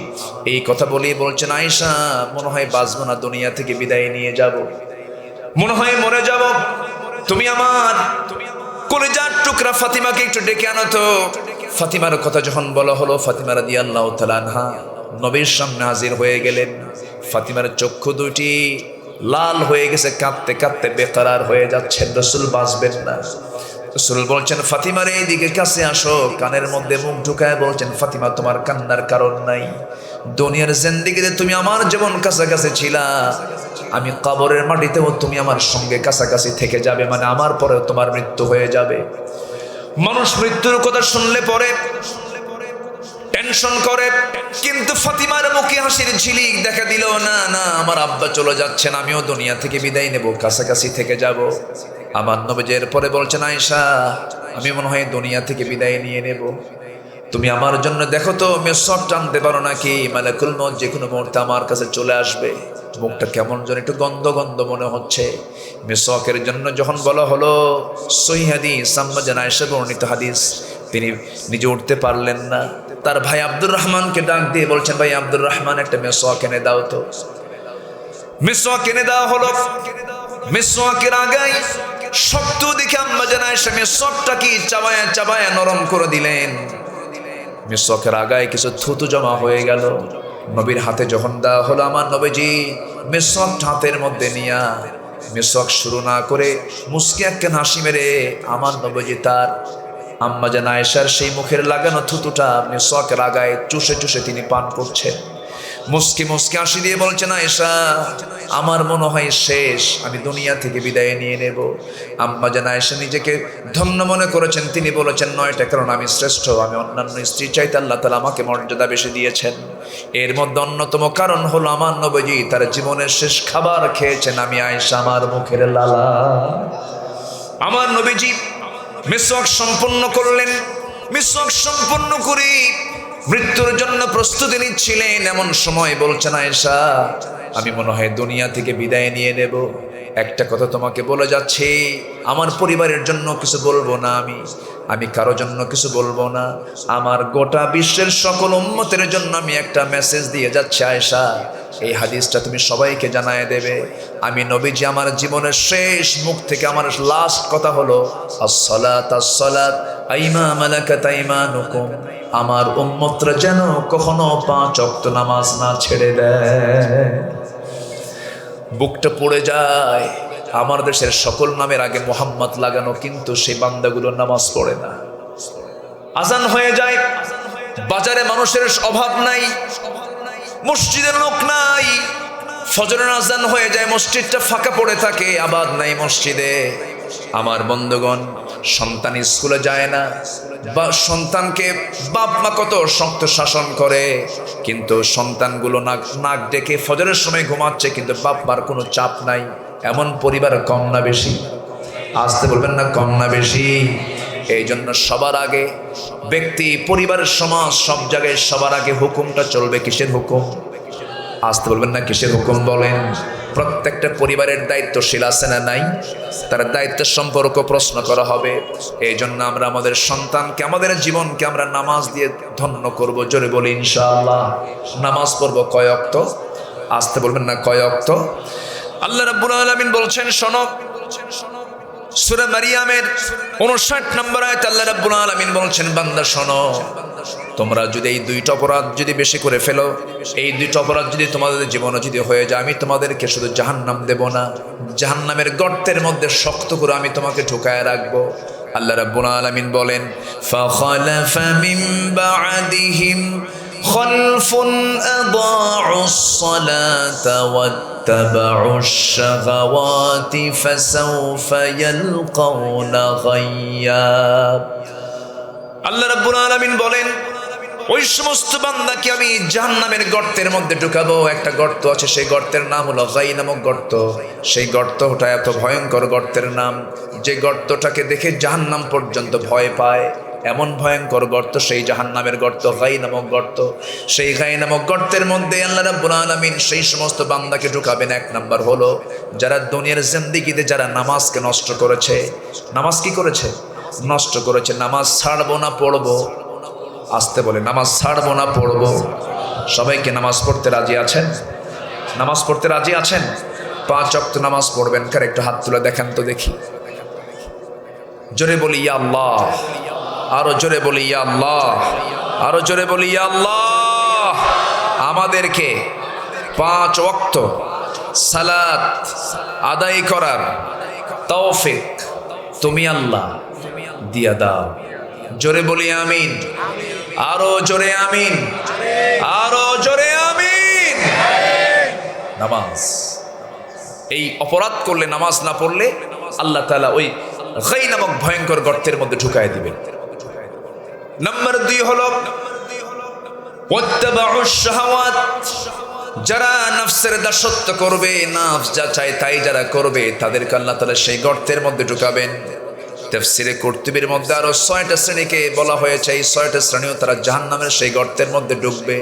এই কথা বলেই বলছেন, আয়েশা মনে হয় বাঁচবো না, দুনিয়া থেকে বিদায় নিয়ে যাব, মনে হয় মরে যাব। তুমি আমার কলিজার টুকরা ফাতিমাকে একটু ডেকে আনো তো। ফাতিমার কথা যখন বলা হলো, ফাতিমা রাদিয়াল্লাহু তাআলা আনহা নবীর সামনে হাজির হয়ে গেলেন। ফাতিমার চক্ষু 2টি লাল হয়ে গেছে, কাঁদতে কাঁদতে বেকরার হয়ে যাচ্ছেন। রাসূল বাঁচবেন না। রাসূল বলছেন, ফাতিমার এইদিকে কাছে আসো। কানের মধ্যে মুখ ঢুকায় বলছেন, ফাতিমা তোমার কান্নার কারণ নাই। দুনিয়ার জিন্দেগিতে তুমি আমার যেমন কাছাকাছি ছিলা, আমি কবরের মাটিতেও তুমি আমার সঙ্গে কাছাকাছি থেকে যাবে, মানে আমার পরেও তোমার মৃত্যু হয়ে যাবে। মানুষ মৃত্যুর কথা শুনলে পরে টেনশন করে, কিন্তু ফাতিমার মুখে হাসির ঝিলিক দেখা দিল। না না, আমার আব্বা চলে যাচ্ছেন, আমিও দুনিয়া থেকে বিদায় নেব, কাছাকাছি থেকে যাব। আমার নবীজের পরে বলছেন, আয়েশা আমি মনে হয় দুনিয়া থেকে বিদায় নিয়ে নেব, তুমি আমার জন্য দেখো তো মেসওয়াক টানতে পারো নাকি, মালাকুল মউত যে কোনো মুহূর্তে আমার কাছে চলে আসবে। মুখটা কেমন যেন একটু গন্ধ গন্ধ মনে হচ্ছে। মেসওয়াকের জন্য যখন বলা হলো, সহিহ হাদিস, আম্মা জান আয়েশা বর্ণিত হাদিস, তিনি নিজে উঠতে পারলেন না। তার ভাই আব্দুর রহমানকে ডাক দিয়ে বলছেন, ভাই আব্দুর রহমান একটা মেসওয়াক এনে দাও তো। মেসওয়াক এনে দেওয়া হলো। মেসওয়াকের আগায় শক্ত দেখে আম্মা জান আয়েশা মেসওয়াকটা কি চাবায়া চাবায়া নরম করে দিলেন। মেসওয়াকের আগায় কিছু থুতু জমা হয়ে গেল। নবীর হাতে যখন দেওয়া হলো, আমার নবীজি মেসওয়াক হাতের মধ্যে নিয়া মেসওয়াক শুরু না করে মুস্কি একখান হাসি মেরে আমার নবীজি তার আম্মা জান আয়েশার সেই মুখের লাগানো থুতুটা মেসওয়াকের আগায় চুষে চুষে তিনি পান করছেন। মুস্কি মুস্কি হাসি দিয়ে বলছেন, আয়েশা আমার মনে হয় শেষ, আমি দুনিয়া থেকে বিদায় নিয়ে নেব। আম্মা জান আয়েশা নিজেকে ধন্য মনে করেছেন। তিনি বলেছেন, নয়টা কারণ আমি শ্রেষ্ঠ, আমি অন্যান্য স্ত্রী চাইতে আল্লাহ তাআলা আমাকে মর্যাদা বেশি দিয়েছেন। এর মধ্যে অন্যতম কারণ হলো আমার নবীজি তার জীবনের শেষ খাবার খেয়েছেন আমি আয়েশা, আমার মুখের লালা। আমার নবীজি মিসওয়াক সম্পন্ন করলেন। মিসওয়াক সম্পন্ন করে মৃত্যুর জন্য প্রস্তুতি নিচ্ছিলেন। এমন সময় বলছেন, আয়েশা আমি মনে হয় দুনিয়া থেকে বিদায় নিয়ে নেব। একটা কথা তোমাকে বলে যাচ্ছি, আমার পরিবারের জন্য কিছু বলবো না, আমি কারো জন্য কিছু বলবো না, আমার গোটা বিশ্বের সকল উম্মতের জন্য আমি একটা মেসেজ দিয়ে যাচ্ছি। আয়েশা এই হাদিসটা তুমি সবাইকে জানায় দেবে। আমি নবীজি আমার জীবনের শেষ মুখ থেকে আমার লাস্ট কথা হলো, আসসালাত আসসালাত আইমা মালাকাত আইমানুকুম। আমার উম্মতরা যেন কখনো 5 ওয়াক্ত নামাজ না ছেড়ে দেয়। বুকটা পড়ে যায়। আমার দেশের সকল নামের আগে মোহাম্মদ লাগানো, কিন্তু সেই বান্দাগুলো নামাজ পড়ে না। আজান হয়ে যায়, বাজারে মানুষের অভাব নাই, মসজিদের লোক নাই। ফজরের আজান হয়ে যায়, মসজিদটা ফাঁকা পড়ে থাকে, আবাদ নাই মসজিদে। আমার বন্ধুগণ, সন্তান স্কুলে যায় না, বা সন্তানকে বাপ মা কত শক্ত শাসন করে, কিন্তু সন্তানগুলো নাক ডেকে ফজরের সময় ঘুমাচ্ছে, কিন্তু বাপ মার কোনো চাপ নাই। এমন পরিবার কম না বেশি? আসতে বলবেন না, কম না বেশি? এই জন্য সবার আগে ব্যক্তি, পরিবারের, সমাজ, সব জায়গায় সবার আগে হুকুমটা চলবে। কিসের হুকুম? আসতে বলবেন না, কিসের হুকুম বলেন? প্রত্যেকটা পরিবারের দায়িত্বশীল আছে না নাই? তার দায়িত্বের সম্পর্ক প্রশ্ন করা হবে। এই জন্য আমরা আমাদের সন্তানকে, আমাদের জীবনকে আমরা নামাজ দিয়ে ধন্য করব। জোরে বলি ইনশাআল্লাহ। নামাজ পড়ব কয় ওয়াক্ত? আসতে বলবেন না, কয় ওয়াক্ত? আল্লাহ রাব্বুল আলামিন বলছেন, শোনো, সূরা মারিয়ামের 59 নম্বর আয়াত আল্লাহ রাব্বুল আলামিন বলছেন, বান্দা শোনো, তোমরা যদি এই দুইটা অপরাধ যদি বেশি করে ফেলো, এই দুইটা অপরাধ যদি তোমাদের জীবনে যদি হয়ে যায়, আমি তোমাদেরকে শুধু জাহান্নাম দেব না, জাহান্নামের গর্তের মধ্যে শক্ত করে আমি তোমাকে ঢুকায় রাখবো। আল্লাহ রাব্বুল আলামিন বলেন, ফাখালাফা মিন বা'দিহিম খালফুন আদাউস সালাতা ওয়াত্তাবাউশ শাহাওয়াতি ফাসাউফা ইয়ালকাউনা গায়্যা। আল্লাহ রাব্বুল আলামিন বলেন, ওই সমস্ত বান্দাকে আমি জাহান্নামের গর্তের মধ্যে ঢুকাবো। একটা গর্ত আছে, সেই গর্তের নাম হলো গাই নামক গর্ত। সেই গর্তটা এত ভয়ঙ্কর গর্তের নাম, যে গর্তটাকে দেখে জাহান্নাম পর্যন্ত ভয় পায়, এমন ভয়ঙ্কর গর্ত সেই জাহান্নামের গর্ত, গাই নামক গর্ত। সেই গাই নামক গর্তের মধ্যে আল্লাহ রাব্বুল আলামিন সেই সমস্ত বান্দাকে ঢুকাবেন। এক নাম্বার হলো যারা দুনিয়ার জিন্দেগিতে যারা নামাজকে নষ্ট করেছে। নামাজ কি করেছে? নষ্ট করেছে। নামাজ ছাড়বো না পড়বো, আসতে বলে, নামাজ ছাড়বো না পড়বো। সবাইকে নামাজ পড়তে রাজি আছেন? নামাজ পড়তে রাজি আছেন? 5 ওয়াক্ত নামাজ পড়বেন কার? একটু হাত তুলে দেখান তো দেখি। জোরে বলি ইয়া আল্লাহ, আরো জোরে বলি ইয়া আল্লাহ, আরো জোরে বলি ইয়া আল্লাহ। আমাদেরকে 5 ওয়াক্ত সালাত আদায় করার তৌফিক তুমি আল্লাহ দিয়া দাও। জোরে বলি আমিন, আরো জোরে আমিন, আরো জোরে আমিন। নামাজ, এই অপরাধ করলে, নামাজ না পড়লে আল্লাহ তাআলা ওই গাই নামক ভয়ঙ্কর গর্তের মধ্যে ঢুকায় দিবেন। নাম্বার 2 হলো ওয়াত্তাবাউশ শাহাওয়াত। যারা নফসের দাসত্ব করবে, নফস যা চায় তাই যারা করবে, তাদেরকে আল্লাহ তাআলা সেই গর্তের মধ্যে ঢুকাবেন। তাফসীরে কুরতুবীর মধ্যে আরো 6টা শ্রেণীকে বলা হয়েছে, এই 6টা শ্রেণীও তারা জাহান্নামের সেই গর্তের মধ্যে ঢুকবে।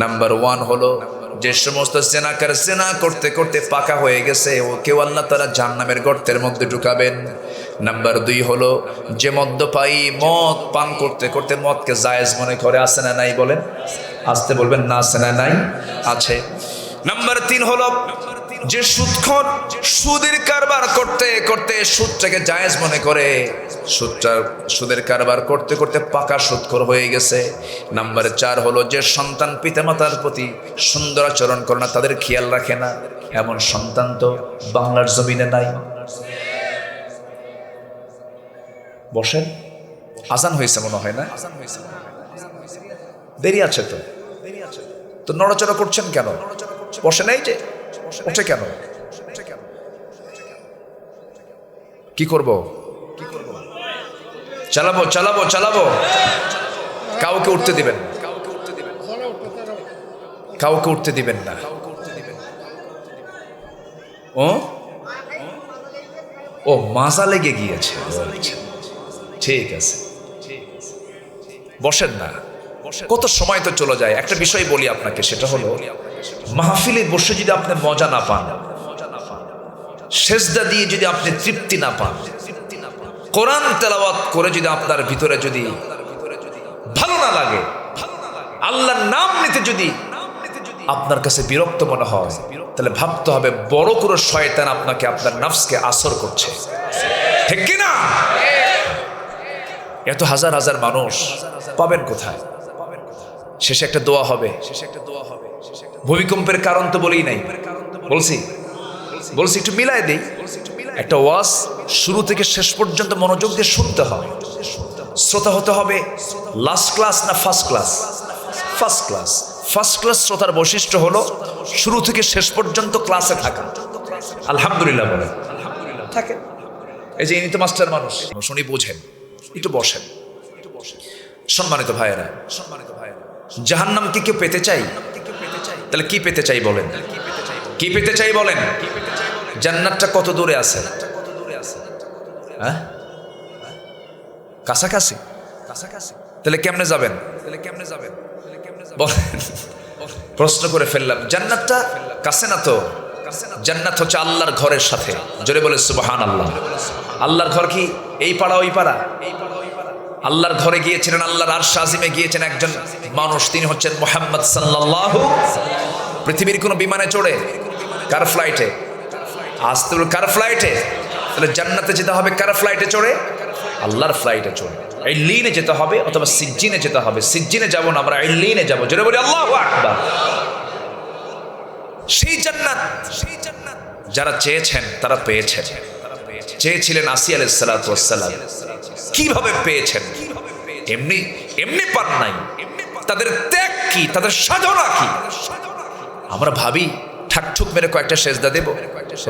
নাম্বার 1 হলো যে সমস্ত জিনাকার জিনা করতে করতে পাকা হয়ে গেছে, ও কেউ আল্লাহ তাআলা জাহান্নামের গর্তের মধ্যে ঢুকাবেন। নাম্বার 2 হলো যে মদ্যপায়ী মদ পান করতে করতে মদকে জায়েজ মনে করে, আছে না নাই বলেন? আসতে বলবেন না, আছে না নাই? আছে। নাম্বার 3 হলো যে সুদখোর, সুদের কারবার করতে করতে সুদটাকে জায়েজ মনে করে, সুদের কারবার করতে করতে পাকা সুদখোর হয়ে গেছে। নাম্বার 4 হলো যে সন্তান পিতামাতার প্রতি সুন্দর আচরণ করে না, তাদের খেয়াল রাখে না, এমন সন্তান তো বাংলার জমিনে নাই। বসেন, আজান হয়েছে মনে হয় না? দেরি আছে তো নড়াচড়া করছেন কেন? বসে নাই যে, ওঠে কেন? কি করব? চালাবো চালাবো চালাবো, কাউকে উঠতে দিবেন, কাউকে উঠতে দিবেন না। ও মাজা লেগে গিয়েছে, ঠিক আছে, বসেন না। কত সময় তো চলে যায়। একটা বিষয় বলি আপনাকে, সেটা হলো মাহফিলে বসে যদি আপনি মজা না পান, সেজদা দিয়ে যদি আপনি তৃপ্তি না পান, কোরআন তেলাওয়াত করে যদি আপনার ভিতরে যদি ভালো না লাগে, আল্লাহর নাম নিতে যদি আপনার কাছে বিরক্ত মনে হয়, তাহলে ভাবতে হবে বড় করে শয়তান আপনাকে, আপনার নফসকে আসর করছে, ঠিক কি না? এত হাজার হাজার মানুষ পাবেন কোথায়? শেষে একটা দোয়া হবে। ভূমিকম্পের কারণ তো বলেই নাই, বলছি একটু মিলাই দেই। একটা ওয়াজ শুরু থেকে শেষ পর্যন্ত মনোযোগ দিয়ে শুনতে হবে। শ্রোতা হতে হবে লাস্ট ক্লাস না first class? First class. First class শ্রোতার বৈশিষ্ট্য হলো শুরু থেকে শেষ পর্যন্ত ক্লাসে থাকা। আলহামদুলিল্লাহ বলেন, থাকেন। এই যে ইনি তো মাস্টার মানুষ, শুনি বোঝেন, একটু বসেন। সম্মানিত ভাইয়েরা, জাহান্নাম কি কেউ পেতে চাই? তাহলে কি পেতে চাই বলেন? কি পেতে চাই বলেন? জান্নাতটা কত দূরে আছে? হ্যাঁ, কাছাকাছি। তাহলে কেমনে যাবেন? বলেন, প্রশ্ন করে ফেললাম। জান্নাতটা কাছে না তো? জান্নাত হচ্ছে আল্লাহর ঘরের সাথে। জোরে বলে সুবহানাল্লাহ। আল্লাহর ঘর কি এই পাড়া ওই পাড়া? আল্লাহর ঘরে গিয়েছিলেন, আল্লাহর আরশ আজিমে গিয়েছেন একজন মানুষ, তিনি হচ্ছেন মুহাম্মদ সাল্লাল্লাহু। পৃথিবীর কোন বিমানে চড়ে? কার ফ্লাইটে? আসতে কার ফ্লাইটে? তাহলে জান্নাতে যেতে হবে কার ফ্লাইটে চড়ে? আল্লাহর ফ্লাইটে চড়ে। ইল্লিনে যেতে হবে অথবা সিজ্জিনে যেতে হবে। সিজ্জিনে যাব না, আমরা ইল্লিনে যাব। জোরে বলি আল্লাহু আকবার। সেই জান্নাত যারা চেয়েছেন তারা পেয়েছেন। চেয়েছিলেন আসিয়া আলাইহিস সালাতু ওয়াস সালাম, কিভাবে পেয়েছেন? এমনি এমনি পান নাই। তাদের ত্যাগ কি, তাদের সাধনা কি? আমরা ভাবি ঠাকঠুক মেরে কয়েকটা সেজদা দেব,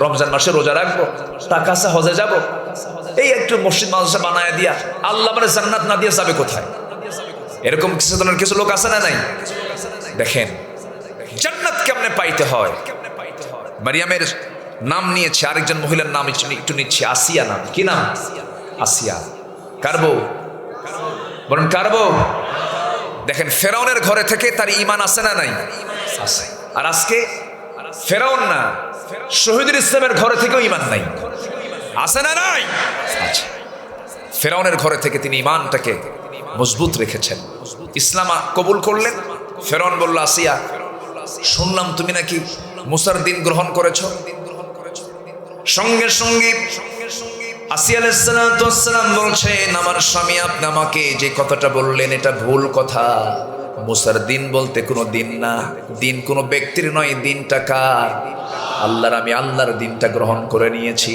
রমজান মাসে রোজা রাখবো, টাকা আছে হজে যাব, এই একটু মসজিদ মাদ্রাসা বানায় দিয়া আল্লাহ মানে জান্নাত না দিয়ে যাবে কোথায়? এরকম কিছু লোক আছে না নাই? দেখেন জান্নাত কেমনে পাইতে হয়। মারিয়ামের নাম নিয়েছে, আরেকজন মহিলার নাম একটু নিচ্ছে, আসিয়া নাম। কি নাম? আসিয়া। কার বউ? বলুন কার বউ? দেখেন ফেরাউনের ঘরে থেকে তার ঈমান আছে না নাই? আছে। আর আজকে ফেরাউন না, শহীদুল ইসলামের ঘরে থেকেও ঈমান নাই, আছে না নাই? আচ্ছা, ফেরাউনের ঘরে থেকে তিনি ঈমানটাকে মজবুত রেখেছেন, ইসলাম কবুল করলেন। ফেরাউন বলল, আসিয়া শুনলাম তুমি নাকি মুসার দিন গ্রহণ করেছো। সঙ্গে সঙ্গে আসিয়া আলাইহিস সালাতু ওয়াস সালাম বলছেন, আমার স্বামী আপনি আমাকে যে কথাটা বললেন এটা ভুল কথা। মুসার দিন বলতে কোনো দিন না, দিন কোনো ব্যক্তির নয়, দিনটা কার? আল্লাহর। আমি আল্লাহর দিনটা গ্রহণ করে নিয়েছি।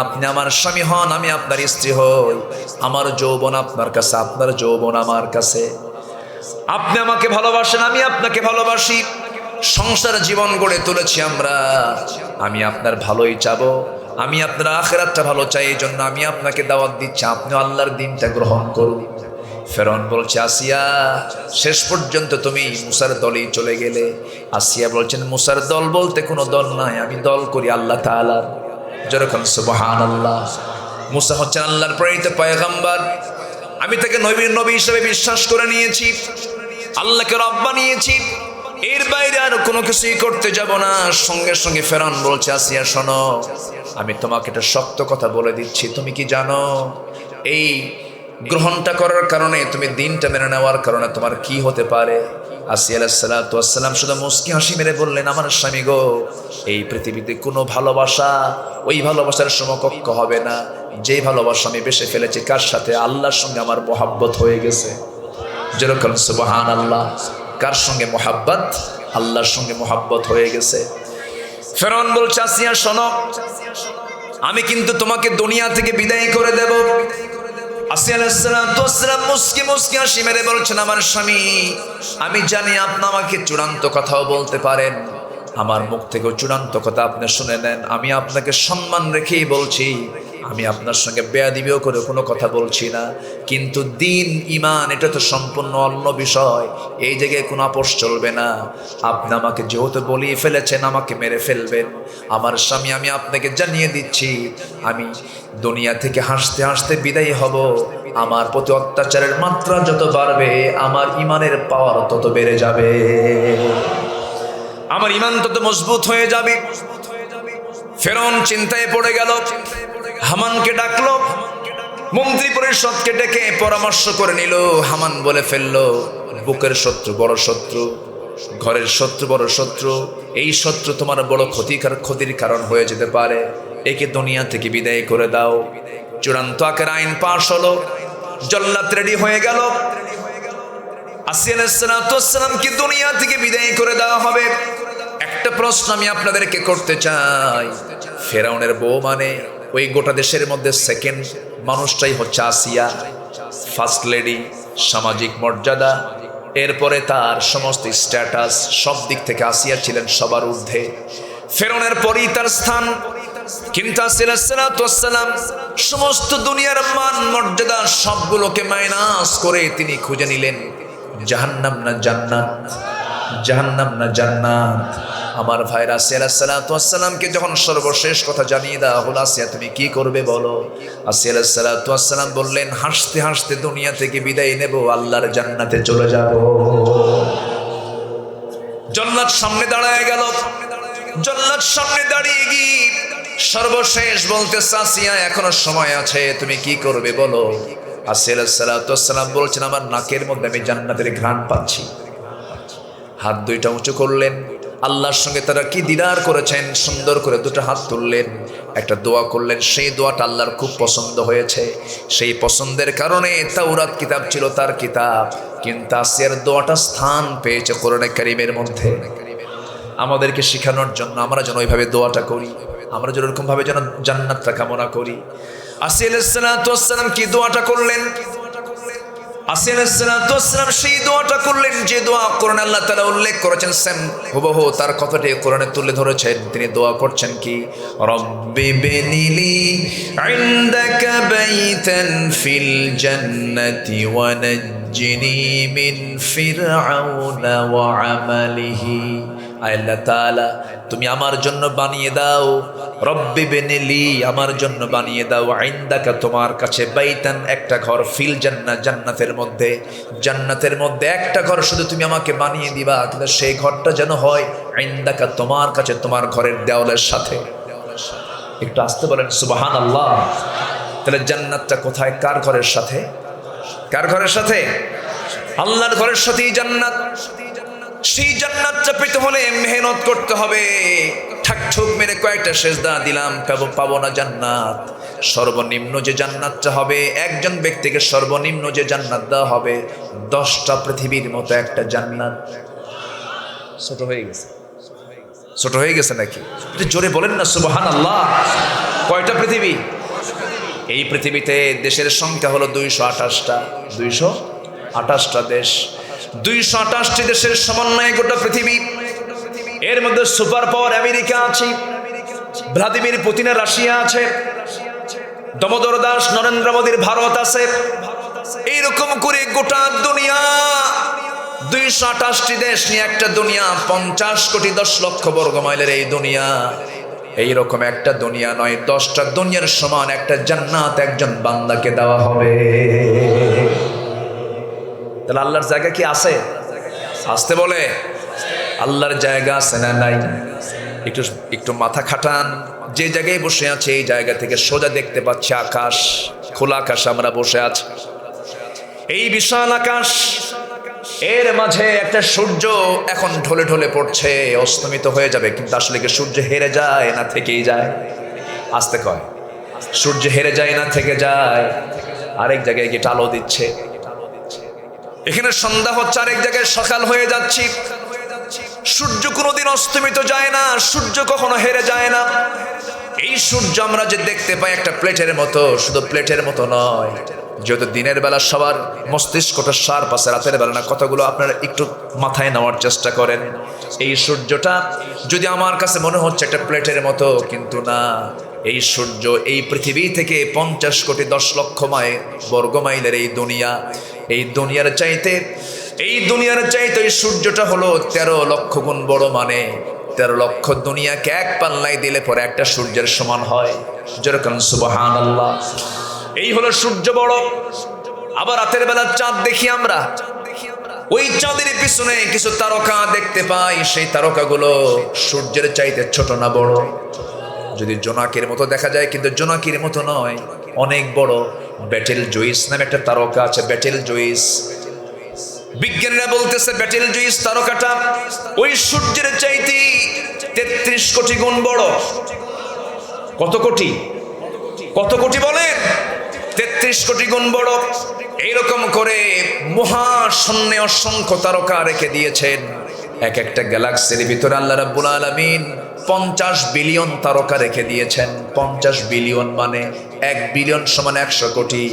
আপনি আমার স্বামী হন, আমি আপনার স্ত্রী হই। আমার যৌবন আপনার কাছে, আপনার যৌবন আমার কাছে। আপনি আমাকে ভালোবাসেন, আমি আপনাকে ভালোবাসি। সংসার জীবন গড়ে তুলেছি আমরা, আমি আপনার ভালোই চাবো, আমি আপনার আখিরাতটা ভালো চাই। এই জন্য আমি আপনাকে দাওয়াত দিচ্ছি, আপনি আল্লাহর দিনটা গ্রহণ করুন। ফেরাউন বলছে, আসিয়া শেষ পর্যন্ত তুমি মুসার দলেই চলে গেলে। আসিয়া বলছেন, মুসার দল বলতে কোনো দল নাই, আমি দল করি আল্লাহ তাআলার। যেরকম সুবহানাল্লাহ। মুসা হচ্ছেন আল্লাহর প্রেরিত পয়গম্বর, আমি তাকে নবী হিসেবে বিশ্বাস করে নিয়েছি, আল্লাহকে রব বানিয়েছি, এর বাইরে আর কোনো কিছুই করতে যাব না। সঙ্গে সঙ্গে ফেরাউন বলছে, আসিয়া শোনো, আমি তোমাকে একটা শক্ত কথা বলে দিচ্ছি। তুমি কি জানো এই গ্রহণটা করার কারণে, তুমি দিনটা মেনে নেওয়ার কারণে তোমার কি হতে পারে? আসিয়া আলাইহিস সালাতু ওয়াস সালাম শুধু মুস্কি হাসি মেরে বললেন, আমার স্বামী গো, এই পৃথিবীতে কোনো ভালোবাসা ওই ভালোবাসার সমকক্ষ হবে না যেই ভালোবাসা আমি বেসে ফেলেছি। কার সাথে? আল্লাহর সঙ্গে আমার মহাব্বত হয়ে গেছে। যেরকম সুবহানাল্লাহ। কার সঙ্গে মহাব্বত? আল্লাহর সঙ্গে মহাব্বত হয়ে গেছে। ফেরাউন বলছে, আসিয়া শোনো, আমি কিন্তু তোমাকে দুনিয়া থেকে বিদায় করে দেব। আসিয়া আলাইহিস সালাতু ওয়াস সালাম মুস্কি মুস্কি হাসি মেরে বলছেন, আমার স্বামী, আমি জানি আপনি আমাকে চূড়ান্ত কথাও বলতে পারেন, আমার মুখ থেকেও চূড়ান্ত কথা আপনি শুনে নেন। আমি আপনাকে সম্মান রেখেই বলছি, আমি আপনার সঙ্গে বেয়াদবিও করে কোনো কথা বলছি না। কিন্তু দিন ঈমান এটা তো সম্পূর্ণ অন্য বিষয়, এই জায়গায় কোনো আপোষ চলবে না। আপনি আমাকে যেহেতু বলিয়ে ফেলেছেন, আমাকে মেরে ফেলবেন। আমার স্বামী, আমি আপনাকে জানিয়ে দিচ্ছি, আমি দুনিয়া থেকে হাসতে হাসতে বিদায়ী হব। আমার প্রতি অত্যাচারের মাত্রা যত বাড়বে, আমার ঈমানের পাওয়ার তত বেড়ে যাবে, আমার ঈমান তত মজবুত হয়ে যাবে। ফেরাউন চিন্তায় পড়ে গেল, হামানকে ডাকলো, মন্ত্রী পরিষদকে ডেকে পরামর্শ করে নিল। হামান বলে ফেললো, বুকের শত্রু বড় শত্রু, ঘরের শত্রু বড় শত্রু, এই শত্রু তোমার বড় ক্ষতির কারণ হয়ে যেতে পারে, একে দুনিয়া থেকে বিদায় করে দাও। চূড়ান্ত আকার আইন পাশ হলো, জল্লাদ রেডি হয়ে গেল। আসিয়া আলাইহিস সালাতু ওয়াস সালামকে দুনিয়া থেকে বিদায় করে দেওয়া হবে। একটা প্রশ্ন আমি আপনাদেরকে করতে চাই, ফেরাউনের বউ মানে ওই গোটা দেশের মধ্যে সেকেন্ড মানুষটাই হচ্ছে আসিয়া, ফার্স্ট লেডি, সামাজিক মর্যাদা, এরপরে তার সমস্ত স্ট্যাটাস, সব দিক থেকে আসিয়া ছিলেন সবার ঊর্ধ্বে। ফেরাউনের পরেই তার স্থান। কিন্তু আসিয়া আলাইহিস সালাতু ওয়াস সালাম সমস্ত দুনিয়ার মান মর্যাদা সবগুলোকে মাইনাস করে তিনি খুঁজে নিলেন জাহান্নাম না জান্নাত, জাহান্নাম না জান্নাত। আমার ভাইরা, আসিয়া আলাইহিস সালাতু ওয়াস সালামকে যখন সর্বশেষ কথা জানিয়ে দেওয়া হলো, আসিয়া তুমি কি করবে বলো? আসিয়া আলাইহিস সালাতু ওয়াস সালাম বললেন, হাসতে হাসতে দুনিয়া থেকে বিদায় নেব, আল্লাহর জান্নাতে চলে যাব। জল্লাদ সামনে দাঁড়ায় গেল, জল্লাদ সামনে দাঁড়িয়ে গিয়ে সর্বশেষ বলতেছে, আসিয়া এখনো সময় আছে, তুমি কি করবে বলো? আসিয়া আলাইহিস সালাতু ওয়াস সালাম বলছেন, আমার নাকের মধ্যে আমি জান্নাতের ঘ্রাণ পাচ্ছি। হাত দুইটা উঁচু করলেন, আল্লাহর সঙ্গে তারা কি দিদার করেছেন, সুন্দর করে দুটো হাত তুললেন, একটা দোয়া করলেন। সেই দোয়াটা আল্লাহর খুব পছন্দ হয়েছে। সেই পছন্দের কারণে তাওরাত কিতাব ছিল তার কিতাব, কিন্তু আসিয়ার দোয়াটা স্থান পেয়েছে কোরআনে কারীমের মধ্যে। আমাদেরকে শেখানোর জন্য আমরা যেন ওইভাবে দোয়াটা করি, আমরা যেন এরকমভাবে যেন জান্নাতটা কামনা করি। আসিয়া আলাইহিস সালাতু ওয়াস সালাম কি দোয়াটা করলেন? আসিয়া আলাইহিস সালাতু ওয়াস সালাম সেই দোয়াটা করলেন যে দোয়া কোরআনে আল্লাহ তাআলা উল্লেখ করেছেন, সেম হুবহু তার কথাটি কোরআনে তুলে ধরেছেন। তিনি দোয়া করছেন কি, রব্বি বিনিলি ইনদাকা বাইতান ফিল জান্নাতি ওয়া নাজ্জিনি মিন ফিরআউনা ওয়া আমালিহি। আল্লাহ তাআলা তুমি আমার জন্য বানিয়ে দাও, রব্বি বিনিলি আমার জন্য বানিয়ে দাও, ইনদাকা তোমার কাছে, বাইতান একটা ঘর, ফিল জান্নাত জান্নাতের মধ্যে, জান্নাতের মধ্যে একটা ঘর শুধু তুমি আমাকে বানিয়ে দিবা, কিন্তু সেই ঘরটা যেন হয় ইনদাকা তোমার কাছে, তোমার ঘরের দেওয়ালের সাথে। একটু আসতে বলেন সুবহানাল্লাহ। তাহলে জান্নাতটা কোথায়, কার ঘরের সাথে? কার ঘরের সাথে? আল্লাহর ঘরের সাথেই জান্নাত। সেই জান্নাতটা পেতে হলে মেহনত করতে হবে। ঠাকঠুক মেরে কয়েকটা সেজদা দিলাম পাবো না জান্নাত। সর্বনিম্ন যে জান্নাতটা হবে, একজন ব্যক্তিকে সর্বনিম্ন যে জান্নাত দেওয়া হবে, 10টা পৃথিবীর মতো একটা জান্নাত। ছোট হয়ে গেছে? ছোট হয়ে গেছে নাকি? একটু জোরে বলেন না সুবহানাল্লাহ। কয়টা পৃথিবী? এই পৃথিবীতে দেশের সংখ্যা হলো 228টা। 228টা দেশ, 228টি দেশের সমন্বয়ে গোটা পৃথিবী। এর মধ্যে সুপার পাওয়ার আমেরিকা আছে, ভ্লাদিমির পুতিনের রাশিয়া আছে, দমোদর দাস নরেন্দ্র মোদীর ভারত আছে। এইরকম করে গোটা দুনিয়া, 228টি দেশ নিয়ে একটা দুনিয়া, 50 কোটি 10 লক্ষ বর্গ মাইলের এই দুনিয়া। এইরকম একটা দুনিয়া নয়, 10টা দুনিয়ার সমান একটা জান্নাত একজন বান্দাকে দেওয়া হবে। তাহলে আল্লাহর জায়গা কি আছে? আসতে বলে আল্লাহর জায়গা আছে না নাই? একটু একটু মাথা খাটান। যে জায়গায় বসে আছে এই জায়গা থেকে সোজা দেখতে পাচ্ছি আকাশ, খোলা আকাশ। আমরা বসে আছি এই বিশাল আকাশ, এর মাঝে একটা সূর্য এখন ঢলে ঢলে পড়ছে, অস্তমিত হয়ে যাবে। কিন্তু আসলে কি সূর্য হেরে যায় না থেকেই যায়? আসতে কয় সূর্য হেরে যায় না থেকে যায়? আরেক জায়গায় গিয়ে আলো দিচ্ছে, এখানে সন্ধ্যা হচ্ছে, আরেক জায়গায় সকাল হয়ে যাচ্ছে। সূর্য কোনোদিন অস্তমিত যায় না, সূর্য কখনো হেরে যায় না। এই সূর্য আমরা যে দেখতে পাই একটা প্লেটের মতো, শুধু প্লেটের মতো নয়। যেহেতু দিনের বেলা সবার মস্তিষ্কটা শার্প আছে, রাতের বেলা না। কথাগুলো আপনারা একটু মাথায় নেওয়ার চেষ্টা করেন। এই সূর্যটা যদি আমার কাছে মনে হচ্ছে একটা প্লেটের মতো, কিন্তু না। এই সূর্য এই পৃথিবী থেকে 50 কোটি 10 লক্ষ বর্গ মাইলের এই দুনিয়া, এই দুনিয়ার চাইতে এই সূর্যটা হলো 13 লক্ষ গুণ বড়। মানে 13 লক্ষ দুনিয়াকে এক পাল্লায় দিলে পরে একটা সূর্যের সমান হয়। যেরকম সুবহানাল্লাহ। এই হলো সূর্য বড়। আবার রাতের বেলা চাঁদ দেখি আমরা, ওই চাঁদের পিছনে কিছু তারকা দেখতে পাই। সেই তারকাগুলো সূর্যের চাইতে ছোট না বড়? যদি জোনাকির মতো দেখা যায়, কিন্তু জোনাকির মতো নয়, অনেক বড়। ব্যাটেল জুইস নামে একটা তারকা আছে, ব্যাটেল জুইস। বিজ্ঞানীরা বলতেছে ব্যাটেল জুইস তারকাটা ওই সূর্যের চাইতে 33 কোটি গুণ বড়। কত কোটি? কত কোটি বলেন? 33 কোটি গুণ বড়। এইরকম করে মহাশূন্যে অসংখ্য তারকা রেখে দিয়েছেন। এক একটা গ্যালাক্সির ভিতরে আল্লাহ রাব্বুল আলামিন 50 বিলিয়ন তারকা রেখে দিয়েছেন। 50 বিলিয়ন মানে 1 বিলিয়ন সমান 100 কোটি।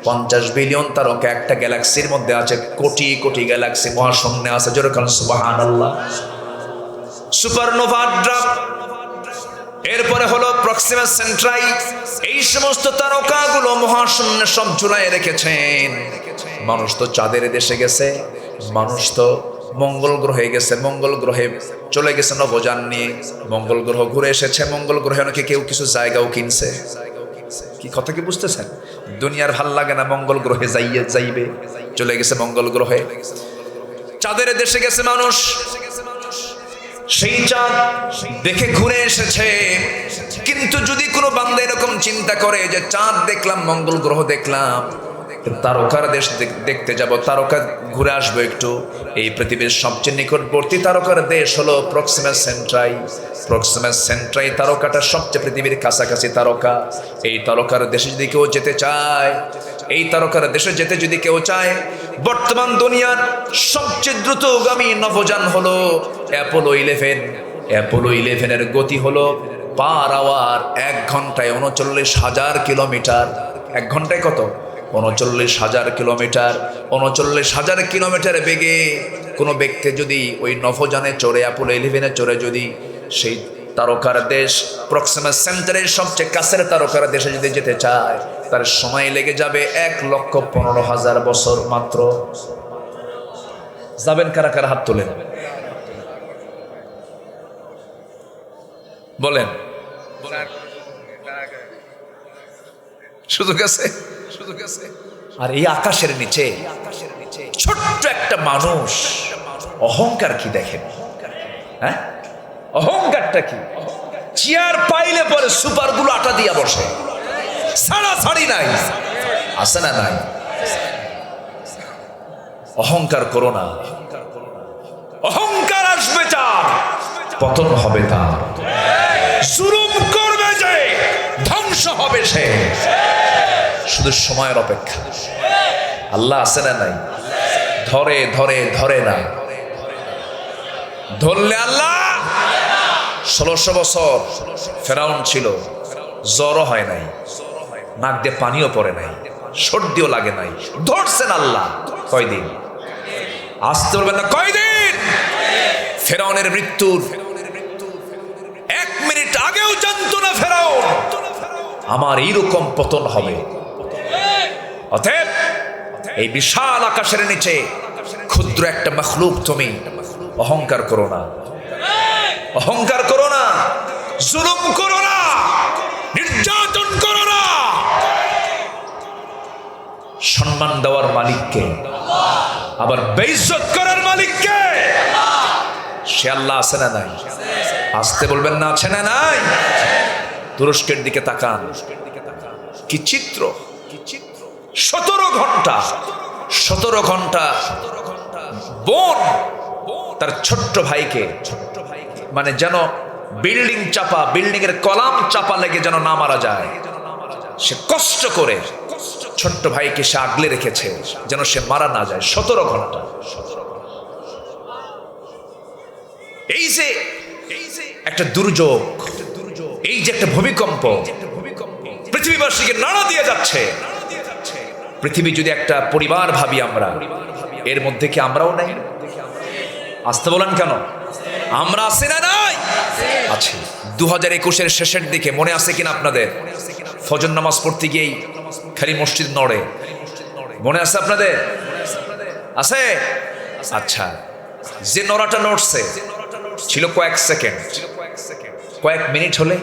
50 বিলিয়ন তারকা একটা গ্যালাক্সির মধ্যে আছে। কোটি কোটি গ্যালাক্সি মহাশূন্যে আছে। যেরকম সুবহানাল্লাহ। সুপারনোভা ড্রাফ, এরপরে হলো প্রক্সিমা সেন্ট্রাই। এই সমস্ত তারকাগুলো মহাশূন্যে সব ঝুলায় রেখেছেন। মানুষ তো চাঁদের দেশে গেছে, মানুষ তো মঙ্গল গ্রহে গেছে, মঙ্গল গ্রহে চলে গেছে নভোযান নিয়ে, মঙ্গল গ্রহ ঘুরে এসেছে। মঙ্গল গ্রহে নাকি কেউ কিছু জায়গাও কিনছে। কি কথা কি বুঝতেছেন? দুনিয়ার ভাল লাগে না, মঙ্গল গ্রহে যাইবে, চলে গেছে মঙ্গল গ্রহে। চাঁদের দেশে গেছে মানুষ, সেই চাঁদ দেখে ঘুরে এসেছে। কিন্তু যদি কোনো বান্দা এরকম চিন্তা করে যে চাঁদ দেখলাম, মঙ্গল গ্রহ দেখলাম, তারকার দেশ দেখতে যাব, তারকা ঘুরে আসবো একটু। এই পৃথিবীর সবচেয়ে নিকটবর্তী তারকার দেশ হলো প্রক্সিমা সেন্ট্রাই। প্রক্সিমা সেন্ট্রাই তারকাটা সবচেয়ে পৃথিবীর কাছাকাছি তারকা। এই তারকার দেশে যদি কেউ যেতে চায়, এই তারকার দেশে যেতে যদি কেউ চায়, বর্তমান দুনিয়ার সবচেয়ে দ্রুতগামী নভোযান হলো অ্যাপোলো 11। অ্যাপোলো 11-এর গতি হলো পার আওয়ার 1 ঘন্টায় 39,000 কিলোমিটার। 1 ঘন্টায় কত? 39,000 কিলোমিটার। 39,000 কিলোমিটার বেগে কোনো ব্যক্তি যদি ওই নভোযানে চড়ে, অ্যাপোলো 11-এ চড়ে যদি সেই তারকার দেশ প্রক্সিমা সেন্টারের সবচেয়ে কাছের তারকার দেশে যদি যেতে চায়, তার সময় লেগে যাবে 1,15,000 বছর মাত্র। যাবেন কারা কারা? হাত তোলেন, বলেন। সুযোগ আছে, সুযোগ আছে। আর এই আকাশের নিচে ছোট্ট একটা মানুষ, অহংকার কি দেখেন? হ্যাঁ, অহংকারটা কি? চেয়ার পাইলে পরে সুপারগুলো আটা দিয়া বসে, ছাড়াছাড়ি নাই, আছে না নাই? অহংকার করো না। অহংকার আসবে তার, পতন হবে তার। জুলুম করবে যে, ধ্বংস হবে সে। শুধু সময়ের অপেক্ষা। আল্লাহ আছে না নাই? ধরে ধরে ধরে না, ধরলে আল্লাহ। 1600 বছর ফেরাউন ছিল, জ্বরও হয় নাই, নাক দিয়ে পানিও পড়ে নাই, সর্দিও লাগে নাই, ধরছেন আল্লাহ। কয়দিন? আসতে বলবেন না, কয়দিন? ফেরাউনের মৃত্যুর 1 মিনিট আগেও জানতো না ফেরাউন আমার এইরকম পতন হবে। অতএব এই বিশাল আকাশের নিচে ক্ষুদ্র একটা মখলুক তুমি, অহংকার করো না, অহংকার করো না, জুলুম করো না, নির্যাতন করো না। সম্মান দেওয়ার মালিককে, আবার বেইজ্জত করার মালিককে, সে আল্লাহ আছে না নাই? আসতে বলবেন না, আছে না নাই? তুরস্কের দিকে তাকান, কি চিত্র! 17 ঘন্টা 17 ঘন্টা বোন তার ছোট্ট ভাইকে, মানে যেন বিল্ডিং চাপা, বিল্ডিং এর কলাম চাপা লেগে যেন না মারা যায়, সে কষ্ট করে ছোট্ট ভাইকে সে আগলে রেখেছে যেন সে মারা না যায়। 17 ঘন্টা। এই যে একটা দুর্যোগ, এই যে একটা ভূমিকম্প পৃথিবীবাসীকে নাড়া দিয়ে যাচ্ছে। পৃথিবী যদি একটা পরিবার ভাবি আমরা, এর মধ্যে কি আমরাও নাই? আসতে বলেন কেন? আমরা আছি না নাই? আছি। 2021-এর শেষের দিকে মনে আছে কিনা আপনাদের? ফজর নামাজ পড়তে গিয়েই খালি মসজিদ নড়ে, মনে আছে আপনাদের? আছে? আচ্ছা, যে নড়াটা নড়ছে ছিল কয়েক সেকেন্ড, কয়েক মিনিট হলে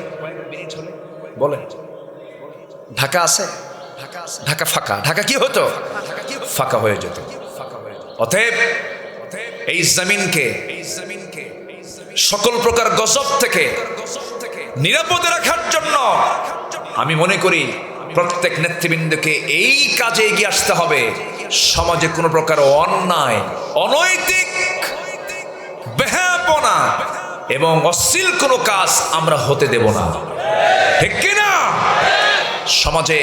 বলেন ঢাকা আছে? ঢাকা ফাঁকা। ঢাকা কি হতো? ফাঁকা হয়ে যেত। অতএব এই জমিনকে সকল প্রকার গজব থেকে নিরাপদে রাখার জন্য আমি মনে করি প্রত্যেক নেতৃবৃন্দকে এই কাজে এগিয়ে আসতে হবে। সমাজে কোনো প্রকার অন্যায়, অনৈতিক, বেহায়াপনা এবং অশ্লীল কোনো কাজ আমরা হতে দেব না, ঠিক কিনা? সমাজে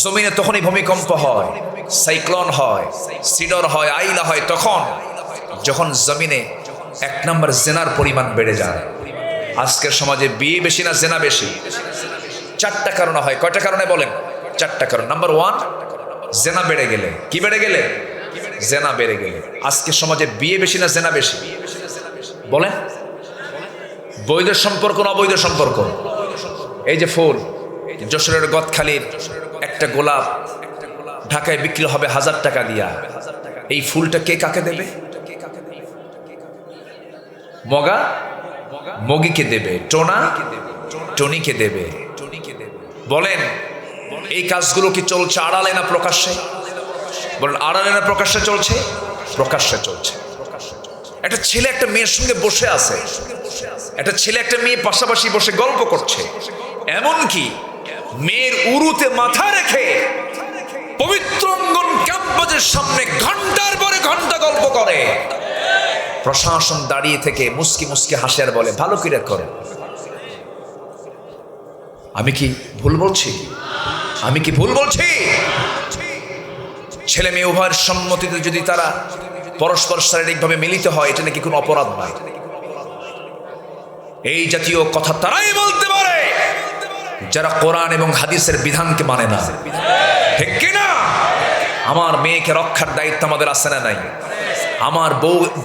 জমিনে তখনই ভূমিকম্প হয়, সাইক্লোন হয়, সিডর হয়, আইলা হয়, তখন যখন জমিনে 1 নম্বর জেনার পরিমাণ বেড়ে যায়। আজকের সমাজে বিয়ে বেশি না জেনা বেশি? 4টা কারণে হয়। কয়টা কারণে বলেন? 4টা কারণ। নাম্বার 1, জেনা বেড়ে গেলে। কি বেড়ে গেলে? জেনা বেড়ে গেলে। আজকের সমাজে বিয়ে বেশি না জেনা বেশি? বলেন। বৈধ সম্পর্ক না অবৈধ সম্পর্ক? এই যে ফুল, যশোরের গদখালির একটা গোলাপ ঢাকায় বিক্রি হবে 1000 টাকা দিয়া। এই ফুলটা কে কাকে দেবে? মগা মগিকে দেবে, টোনা টনিকে দেবে। বলেন এই কাজগুলো কি চলছে আড়ালে না প্রকাশ্যে? বলেন আড়ালে না প্রকাশ্যে চলছে? প্রকাশ্যে চলছে। একটা ছেলে একটা মেয়ের সঙ্গে বসে আছে, একটা ছেলে একটা মেয়ে পাশাপাশি বসে গল্প করছে, এমনকি মেয়ের উরুতে মাথা রেখে পবিত্র অঙ্গন ক্যাম্পাসের সামনে ঘন্টার পরে ঘন্টা গল্প করে, প্রশাসন দাঁড়িয়ে থেকে মুস্কি মুস্কি হাসে আর বলে ভালো করে করে। আমি কি ভুল বলছি? আমি কি ভুল বলছি? ছেলে মেয়ে উভয়ের সম্মতিতে যদি তারা পরস্পর শারীরিকভাবে মিলিত হয়, এটা নাকি কোনো অপরাধ নয়। এই জাতীয় কথা তারাই বলতে পারে যারা কোরআন এবং হাদিসের বিধানকে মানে না, ঠিক কিনা? আমার মেয়েকে রক্ষার দায়িত্ব আমাদের আছে না নাই? আমার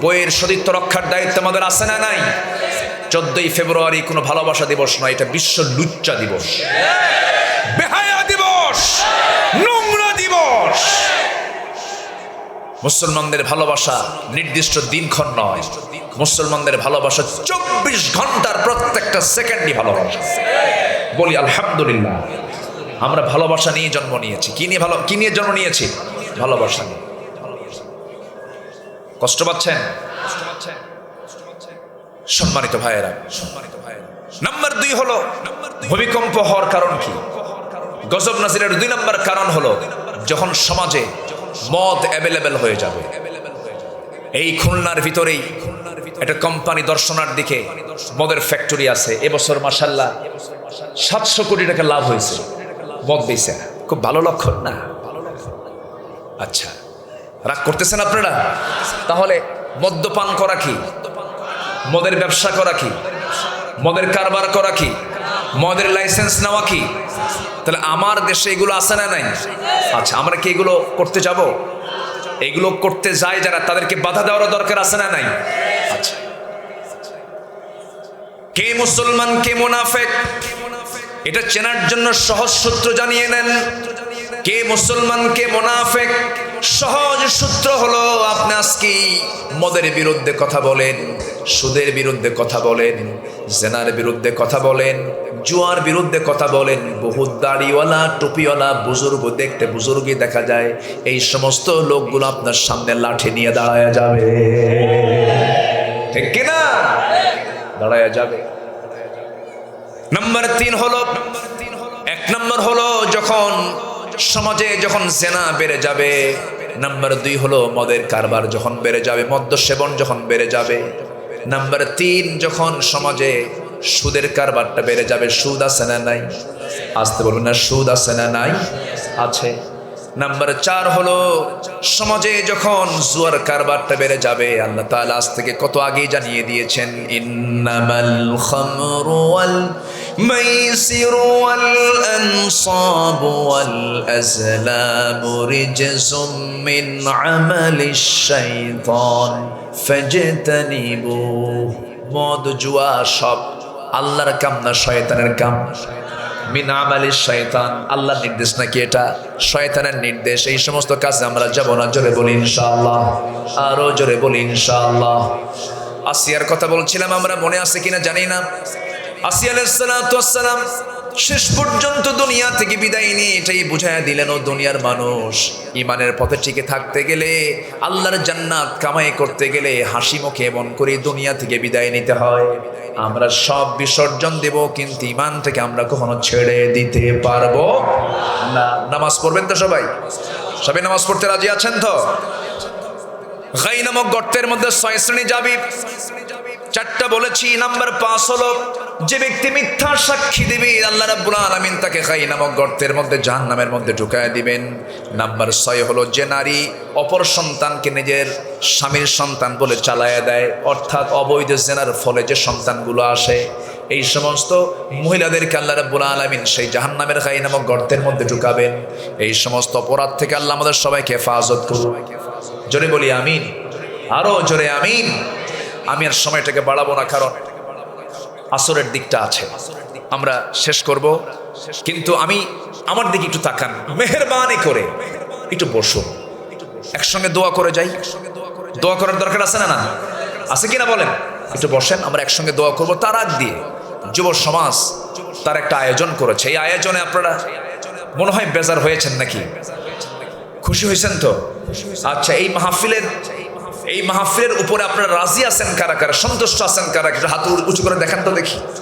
বইয়ের সতীত্ব রক্ষার দায়িত্ব আমাদের আছে না নাই? 14ই ফেব্রুয়ারি কোনো ভালোবাসা দিবস নয়, এটা বিশ্ব লুচ্চা দিবস, বেহায়া দিবস, নোংরা দিবস। মুসলমানদের ভালোবাসা নির্দিষ্ট দিনক্ষণ নয়, মুসলমানদের ভালোবাসা 24 ঘন্টার প্রত্যেকটা সেকেন্ডই ভালোবাসা। বলি আলহামদুলিল্লাহ, আমরা ভালোবাসা নিয়ে জন্ম নিয়েছি। কি নিয়ে জন্ম নিয়েছি? ভালোবাসা নিয়ে। কষ্ট পাচ্ছেন? সম্মানিত ভাইয়েরা, নাম্বার 2 হলো ভূমিকম্প হওয়ার কারণ কি? গজব নাজিরের 2 নম্বর কারণ হলো যখন সমাজে মদ অ্যাভেলেবেল হয়ে যাবে। এই খুলনার ভিতরেই একটা কোম্পানি দর্শনার দিকে মদের ফ্যাক্টরি আছে। এবছর মাশাআল্লাহ 700 কোটি টাকা লাভ হয়েছে, মদ বেচে। খুব ভালো লক্ষণ না? আচ্ছা, রাগ করতেছেন আপনারা? তাহলে মদ্যপান করা কি? মদের ব্যবসা করা কি? মদের কারবার করা কি? মদের লাইসেন্স নেওয়া কি? তাহলে আমার দেশে এগুলো আছে না নাই? আচ্ছা, আমরা কি এগুলো করতে যাব? এগুলো করতে যায় যারা, তাদেরকে বাধা দেওয়ার দরকার আছে না নাই? আচ্ছা, কে মুসলমান কে মুনাফিক এটা চেনার জন্য সহজ সূত্র জানিয়ে নেন। কে মুসলমান কে মুনাফিক সহজ সূত্র হলো, আপনি আজকে মদের বিরুদ্ধে কথা বলেন, সুদের বিরুদ্ধে কথা বলেন, জেনার বিরুদ্ধে কথা বলেন, জুয়ার বিরুদ্ধে কথা বলেন, বহুত দাড়িওয়ালা টুপিওয়ালা বুজুর্গ দেখতে বুজুর্গই দেখা যায়, এই সমস্ত লোকগুলো আপনার সামনে লাঠি নিয়ে দাঁড়ায় যাবে, ঠিক কিনা? দাঁড়ায় যাবে। নাম্বার 3 হলো, 1 নম্বর হলো যখন সমাজে যখন জেনা বেড়ে যাবে। নাম্বার 2 হলো মদের কারবার যখন বেড়ে যাবে, মদ্য সেবন যখন বেড়ে যাবে। নাম্বার 3 যখন সমাজে সুদের কারবারটা বেড়ে যাবে। সুদ আছে না নাই? আসতে বলবেন না, সুদ আছে না নাই? আছে। নাম্বার 4 হলো সমাজে যখন জুয়ার কারবারটা বেড়ে যাবে। আল্লাহ তাআলা আজ থেকে কত আগেই জানিয়ে দিয়েছেন, ইন্নামাল খামরু ওয়াল মাইসিরু ওয়াল আনসাবু ওয়াল আজলামু রিজসুম মিন আমালিশ শাইতান ফাজতানিবু। মদ জুয়া সব আল্লাহর কাম না শয়তানের কাম? মিন আমালিশ শাইতান, আল্লাহর নির্দেশ নাকি এটা? শয়তানের নির্দেশ। এই সমস্ত কাজে আমরা যাব না। জোরে বলি ইনশাআল্লাহ, আরো জোরে বলি ইনশাআল্লাহ। আসিয়ার কথা বলছিলাম আমরা, মনে আছে কিনা জানি না। আসিয়া আলাইহিস সালাতু ওয়াস সালাম শেষ পর্যন্ত দুনিয়া থেকে বিদায় নিয়ে এটাই বুঝাইয়া দিলেন, ও দুনিয়ার মানুষ, ইমানের পথে টিকে থাকতে গেলে, আল্লাহর জান্নাত কামাই করতে গেলে হাসি মুখে এমন করে দুনিয়া থেকে বিদায় নিতে হয়। আমরা সব বিসর্জন দেব, কিন্তু ইমান থেকে আমরা কখনো ছেড়ে দিতে পারবো না। নামাজ পড়বেন তো সবাই? সবাই নামাজ পড়তে রাজি আছেন তো? গাই নামক গর্তের মধ্যে 6 শ্রেণী যাবি, 4টা বলেছি। নাম্বার 5 হলো যে ব্যক্তি মিথ্যা সাক্ষী দিবে, আল্লাহ রাব্বুল আলামিন তাকে গাই নামক গর্তের মধ্যে জাহান্নামের মধ্যে ঢুকায় দিবেন। নাম্বার 6 হলো যে নারী অপর সন্তানকে নিজের স্বামীর সন্তান বলে চালায়া দেয়, অর্থাৎ অবৈধ জেনার ফলে যে সন্তানগুলো আসে, এই সমস্ত মহিলাদেরকে আল্লাহ রাব্বুল আলামিন সেই জাহান্নামের গাই নামক গর্তের মধ্যে ঢুকাবেন। এই সমস্ত অপরাধ থেকে আল্লাহ আমাদের সবাইকে হেফাজত করুন। জোরে বলি আমিন, আরো জোরে আমিন। আমি আর সময়টাকে বাড়াবো না, কারণ আসরের দিকটা আছে, আমরা শেষ করব। কিন্তু আমি আমার দিকে একটু তাকান, মেহেরবানি করে একটু বসুন, একসঙ্গে দোয়া করে যাই। দোয়া করার দরকার আছে না? না আছে কিনা বলেন? একটু বসেন, আমরা একসঙ্গে দোয়া করবো। তার আগ দিয়ে যুব সমাজ তার একটা আয়োজন করেছে। এই আয়োজনে আপনারা মনে হয় বেজার হয়েছেন নাকি? খুশি হয়েছেন তো? আচ্ছা, এই মাহফিলের উপরে আপনারা রাজি আছেন কারা কারা? সন্তুষ্ট আছেন কারা? হাত উঁচু করে দেখান তো দেখি।